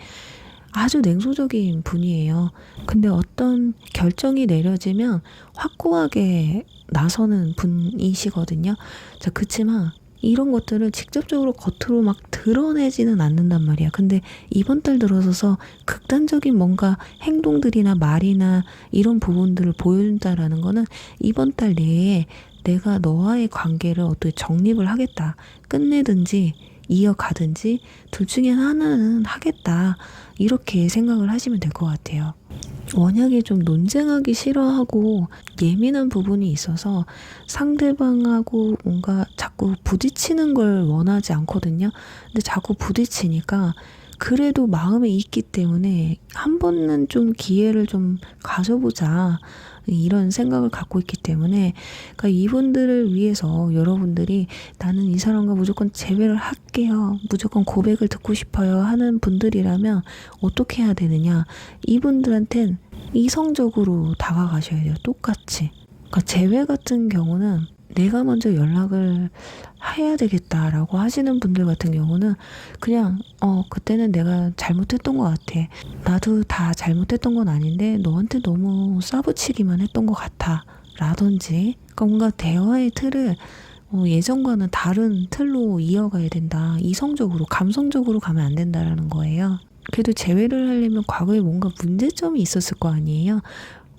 아주 냉소적인 분이에요. 근데 어떤 결정이 내려지면 확고하게 나서는 분이시거든요. 자, 그치만 이런 것들을 직접적으로 겉으로 막 드러내지는 않는단 말이야. 근데 이번 달 들어서서 극단적인 뭔가 행동들이나 말이나 이런 부분들을 보여준다라는 거는 이번 달 내에 내가 너와의 관계를 어떻게 정립을 하겠다. 끝내든지 이어가든지 둘 중에 하나는 하겠다. 이렇게 생각을 하시면 될 것 같아요. 워낙에 좀 논쟁하기 싫어하고 예민한 부분이 있어서 상대방하고 뭔가 자꾸 부딪히는 걸 원하지 않거든요. 근데 자꾸 부딪히니까 그래도 마음에 있기 때문에 한 번은 좀 기회를 좀 가져보자. 이런 생각을 갖고 있기 때문에 그러니까 이분들을 위해서 여러분들이 나는 이 사람과 무조건 재회를 할게요. 무조건 고백을 듣고 싶어요 하는 분들이라면 어떻게 해야 되느냐. 이분들한텐 이성적으로 다가가셔야 돼요. 똑같이. 그러니까 재회 같은 경우는 내가 먼저 연락을 해야 되겠다라고 하시는 분들 같은 경우는 그냥 그때는 내가 잘못했던 것 같아. 나도 다 잘못했던 건 아닌데 너한테 너무 싸붙이기만 했던 것 같아. 라든지 그러니까 뭔가 대화의 틀을 예전과는 다른 틀로 이어가야 된다. 이성적으로 감성적으로 가면 안 된다라는 거예요. 그래도 재회를 하려면 과거에 뭔가 문제점이 있었을 거 아니에요.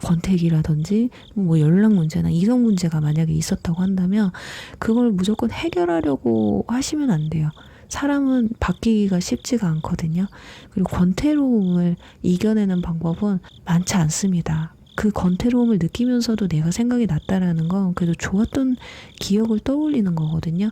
권태기라든지 뭐 연락 문제나 이성 문제가 만약에 있었다고 한다면 그걸 무조건 해결하려고 하시면 안 돼요. 사람은 바뀌기가 쉽지가 않거든요. 그리고 권태로움을 이겨내는 방법은 많지 않습니다. 그 권태로움을 느끼면서도 내가 생각이 났다라는 건 그래도 좋았던 기억을 떠올리는 거거든요.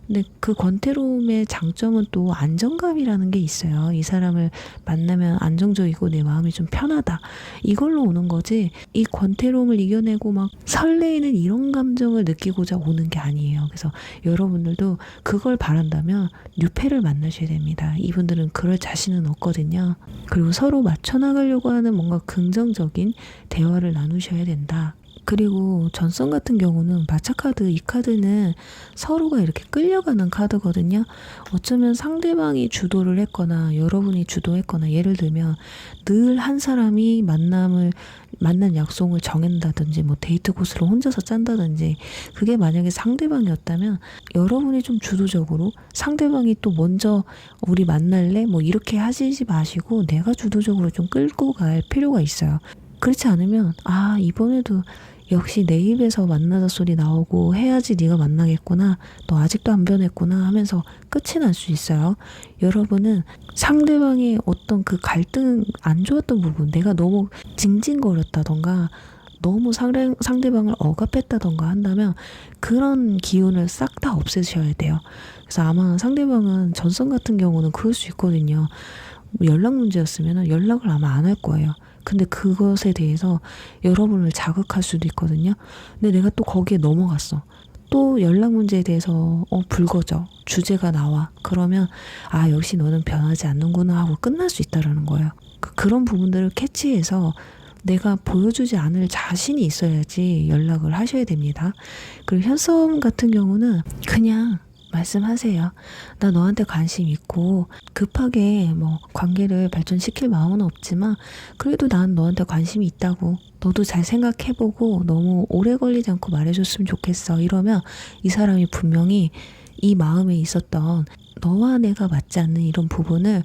근데 그 권태로움의 장점은 또 안정감이라는 게 있어요. 이 사람을 만나면 안정적이고 내 마음이 좀 편하다. 이걸로 오는 거지 이 권태로움을 이겨내고 막 설레이는 이런 감정을 느끼고자 오는 게 아니에요. 그래서 여러분들도 그걸 바란다면 뉴페를 만나셔야 됩니다. 이분들은 그럴 자신은 없거든요. 그리고 서로 맞춰나가려고 하는 뭔가 긍정적인 대화를 나누셔야 된다. 그리고 전선 같은 경우는 마차카드 이 카드는 서로가 이렇게 끌려가는 카드거든요. 어쩌면 상대방이 주도를 했거나 여러분이 주도했거나 예를 들면 늘 한 사람이 만난 약속을 정한다든지 뭐 데이트 코스를 혼자서 짠다든지 그게 만약에 상대방이었다면 여러분이 좀 주도적으로 상대방이 또 먼저 우리 만날래? 뭐 이렇게 하시지 마시고 내가 주도적으로 좀 끌고 갈 필요가 있어요. 그렇지 않으면 이번에도 역시 내 입에서 만나자 소리 나오고 해야지 네가 만나겠구나. 너 아직도 안 변했구나 하면서 끝이 날 수 있어요. 여러분은 상대방의 어떤 그 갈등 안 좋았던 부분 내가 너무 징징거렸다던가 너무 상대방을 억압했다던가 한다면 그런 기운을 싹 다 없애셔야 돼요. 그래서 아마 상대방은 전선 같은 경우는 그럴 수 있거든요. 연락 문제였으면 연락을 아마 안 할 거예요. 근데 그것에 대해서 여러분을 자극할 수도 있거든요. 근데 내가 또 거기에 넘어갔어. 또 연락 문제에 대해서 불거져. 주제가 나와. 그러면 역시 너는 변하지 않는구나 하고 끝날 수 있다라는 거예요. 그런 부분들을 캐치해서 내가 보여주지 않을 자신이 있어야지 연락을 하셔야 됩니다. 그리고 현썸 같은 경우는 그냥 말씀하세요. 나 너한테 관심 있고 급하게 뭐 관계를 발전시킬 마음은 없지만 그래도 난 너한테 관심이 있다고 너도 잘 생각해보고 너무 오래 걸리지 않고 말해줬으면 좋겠어. 이러면 이 사람이 분명히 이 마음에 있었던 너와 내가 맞지 않는 이런 부분을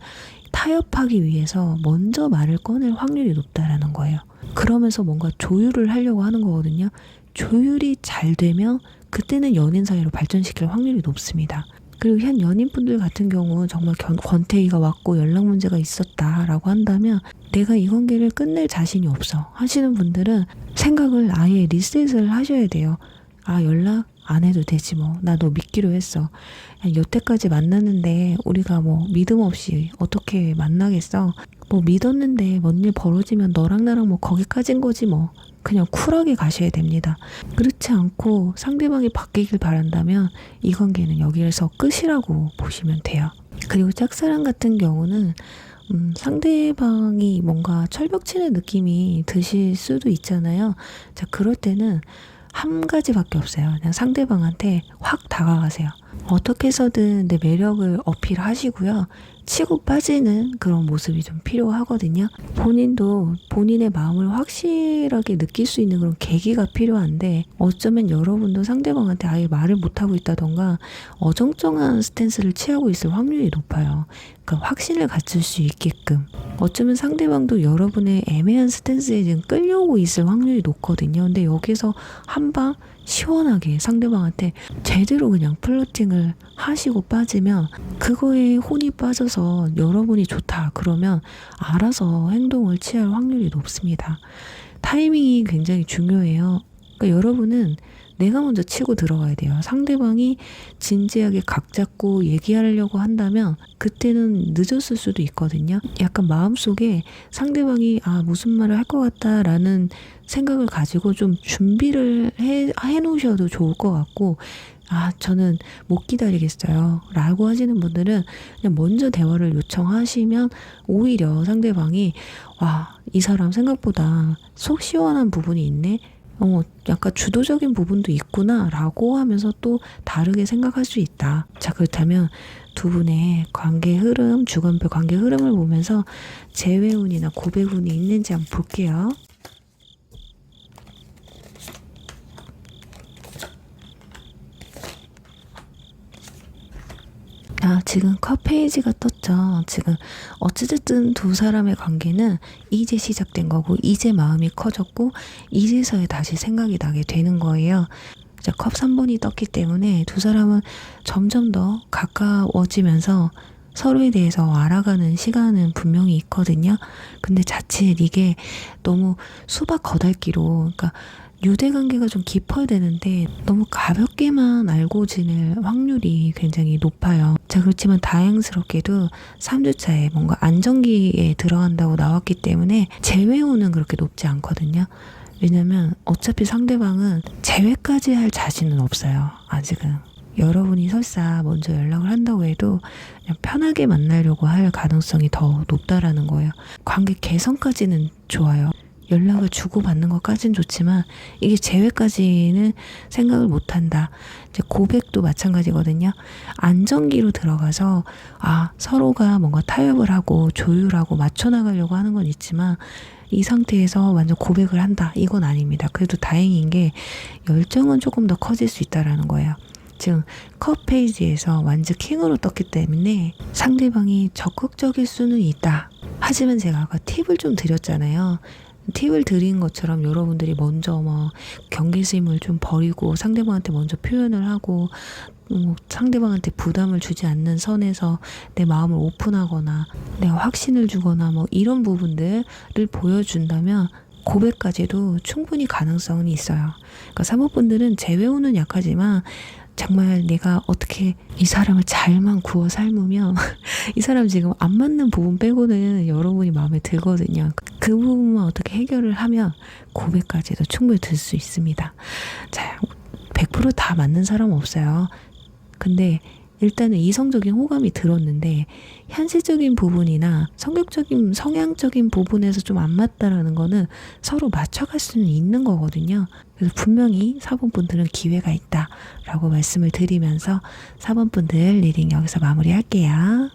타협하기 위해서 먼저 말을 꺼낼 확률이 높다라는 거예요. 그러면서 뭔가 조율을 하려고 하는 거거든요. 조율이 잘 되면 그때는 연인 사이로 발전시킬 확률이 높습니다. 그리고 현 연인분들 같은 경우 정말 권태기가 왔고 연락 문제가 있었다라고 한다면 내가 이 관계를 끝낼 자신이 없어 하시는 분들은 생각을 아예 리셋을 하셔야 돼요. 연락 안 해도 되지 뭐. 나 너 믿기로 했어. 여태까지 만났는데 우리가 뭐 믿음 없이 어떻게 만나겠어. 뭐 믿었는데 뭔 일 벌어지면 너랑 나랑 뭐 거기까지인 거지 뭐. 그냥 쿨하게 가셔야 됩니다. 그렇지 않고 상대방이 바뀌길 바란다면 이 관계는 여기에서 끝이라고 보시면 돼요. 그리고 짝사랑 같은 경우는 상대방이 뭔가 철벽 치는 느낌이 드실 수도 있잖아요. 자, 그럴 때는 한 가지밖에 없어요. 그냥 상대방한테 확 다가가세요. 어떻게 해서든 내 매력을 어필하시고요. 치고 빠지는 그런 모습이 좀 필요하거든요. 본인도 본인의 마음을 확실하게 느낄 수 있는 그런 계기가 필요한데 어쩌면 여러분도 상대방한테 아예 말을 못하고 있다던가 어정쩡한 스탠스를 취하고 있을 확률이 높아요. 그러니까 확신을 갖출 수 있게끔. 어쩌면 상대방도 여러분의 애매한 스탠스에 지금 끌려오고 있을 확률이 높거든요. 근데 여기서 한방 시원하게 상대방한테 제대로 그냥 플러팅을 하시고 빠지면 그거에 혼이 빠져서 여러분이 좋다 그러면 알아서 행동을 취할 확률이 높습니다. 타이밍이 굉장히 중요해요. 그러니까 여러분은 내가 먼저 치고 들어가야 돼요. 상대방이 진지하게 각 잡고 얘기하려고 한다면 그때는 늦었을 수도 있거든요. 약간 마음속에 상대방이 무슨 말을 할 것 같다라는 생각을 가지고 좀 준비를 해 놓으셔도 좋을 것 같고 저는 못 기다리겠어요 라고 하시는 분들은 그냥 먼저 대화를 요청하시면 오히려 상대방이 이 사람 생각보다 속 시원한 부분이 있네, 약간 주도적인 부분도 있구나 라고 하면서 또 다르게 생각할 수 있다. 자, 그렇다면 두 분의 관계 흐름, 주관별 관계 흐름을 보면서 재회운이나 고백운이 있는지 한번 볼게요. 지금 컵 페이지가 떴죠. 지금 어찌됐든 두 사람의 관계는 이제 시작된 거고 이제 마음이 커졌고 이제서야 다시 생각이 나게 되는 거예요. 자, 컵 3번이 떴기 때문에 두 사람은 점점 더 가까워지면서 서로에 대해서 알아가는 시간은 분명히 있거든요. 근데 자칫 이게 너무 수박 겉핥기로, 그러니까 유대관계가 좀 깊어야 되는데 너무 가볍게만 알고 지낼 확률이 굉장히 높아요. 자, 그렇지만 다행스럽게도 3주차에 뭔가 안정기에 들어간다고 나왔기 때문에 재회운은 그렇게 높지 않거든요. 왜냐면 어차피 상대방은 재회까지 할 자신은 없어요. 아직은. 여러분이 설사 먼저 연락을 한다고 해도 그냥 편하게 만나려고 할 가능성이 더 높다라는 거예요. 관계 개선까지는 좋아요. 연락을 주고받는 것까지는 좋지만 이게 재회까지는 생각을 못한다. 이제 고백도 마찬가지거든요. 안정기로 들어가서 서로가 뭔가 타협을 하고 조율하고 맞춰나가려고 하는 건 있지만 이 상태에서 완전 고백을 한다. 이건 아닙니다. 그래도 다행인 게 열정은 조금 더 커질 수 있다라는 거예요. 지금 컵 페이지에서 완전 킹으로 떴기 때문에 상대방이 적극적일 수는 있다. 하지만 제가 아까 팁을 좀 드렸잖아요. 팁을 드린 것처럼 여러분들이 먼저 경계심을 좀 버리고 상대방한테 먼저 표현을 하고 상대방한테 부담을 주지 않는 선에서 내 마음을 오픈하거나 내가 확신을 주거나 이런 부분들을 보여준다면 고백까지도 충분히 가능성은 있어요. 그러니까 사모분들은 재회운은 약하지만 정말 내가 어떻게 이 사람을 잘만 구워 삶으면 이 사람 지금 안 맞는 부분 빼고는 여러분이 마음에 들거든요. 그 부분만 어떻게 해결을 하면 고백까지도 충분히 들 수 있습니다. 자, 100% 다 맞는 사람은 없어요. 근데 일단은 이성적인 호감이 들었는데 현실적인 부분이나 성향적인 부분에서 좀 안 맞다라는 거는 서로 맞춰갈 수는 있는 거거든요. 그래서 분명히 4번 분들은 기회가 있다라고 말씀을 드리면서 4번 분들 리딩 여기서 마무리할게요.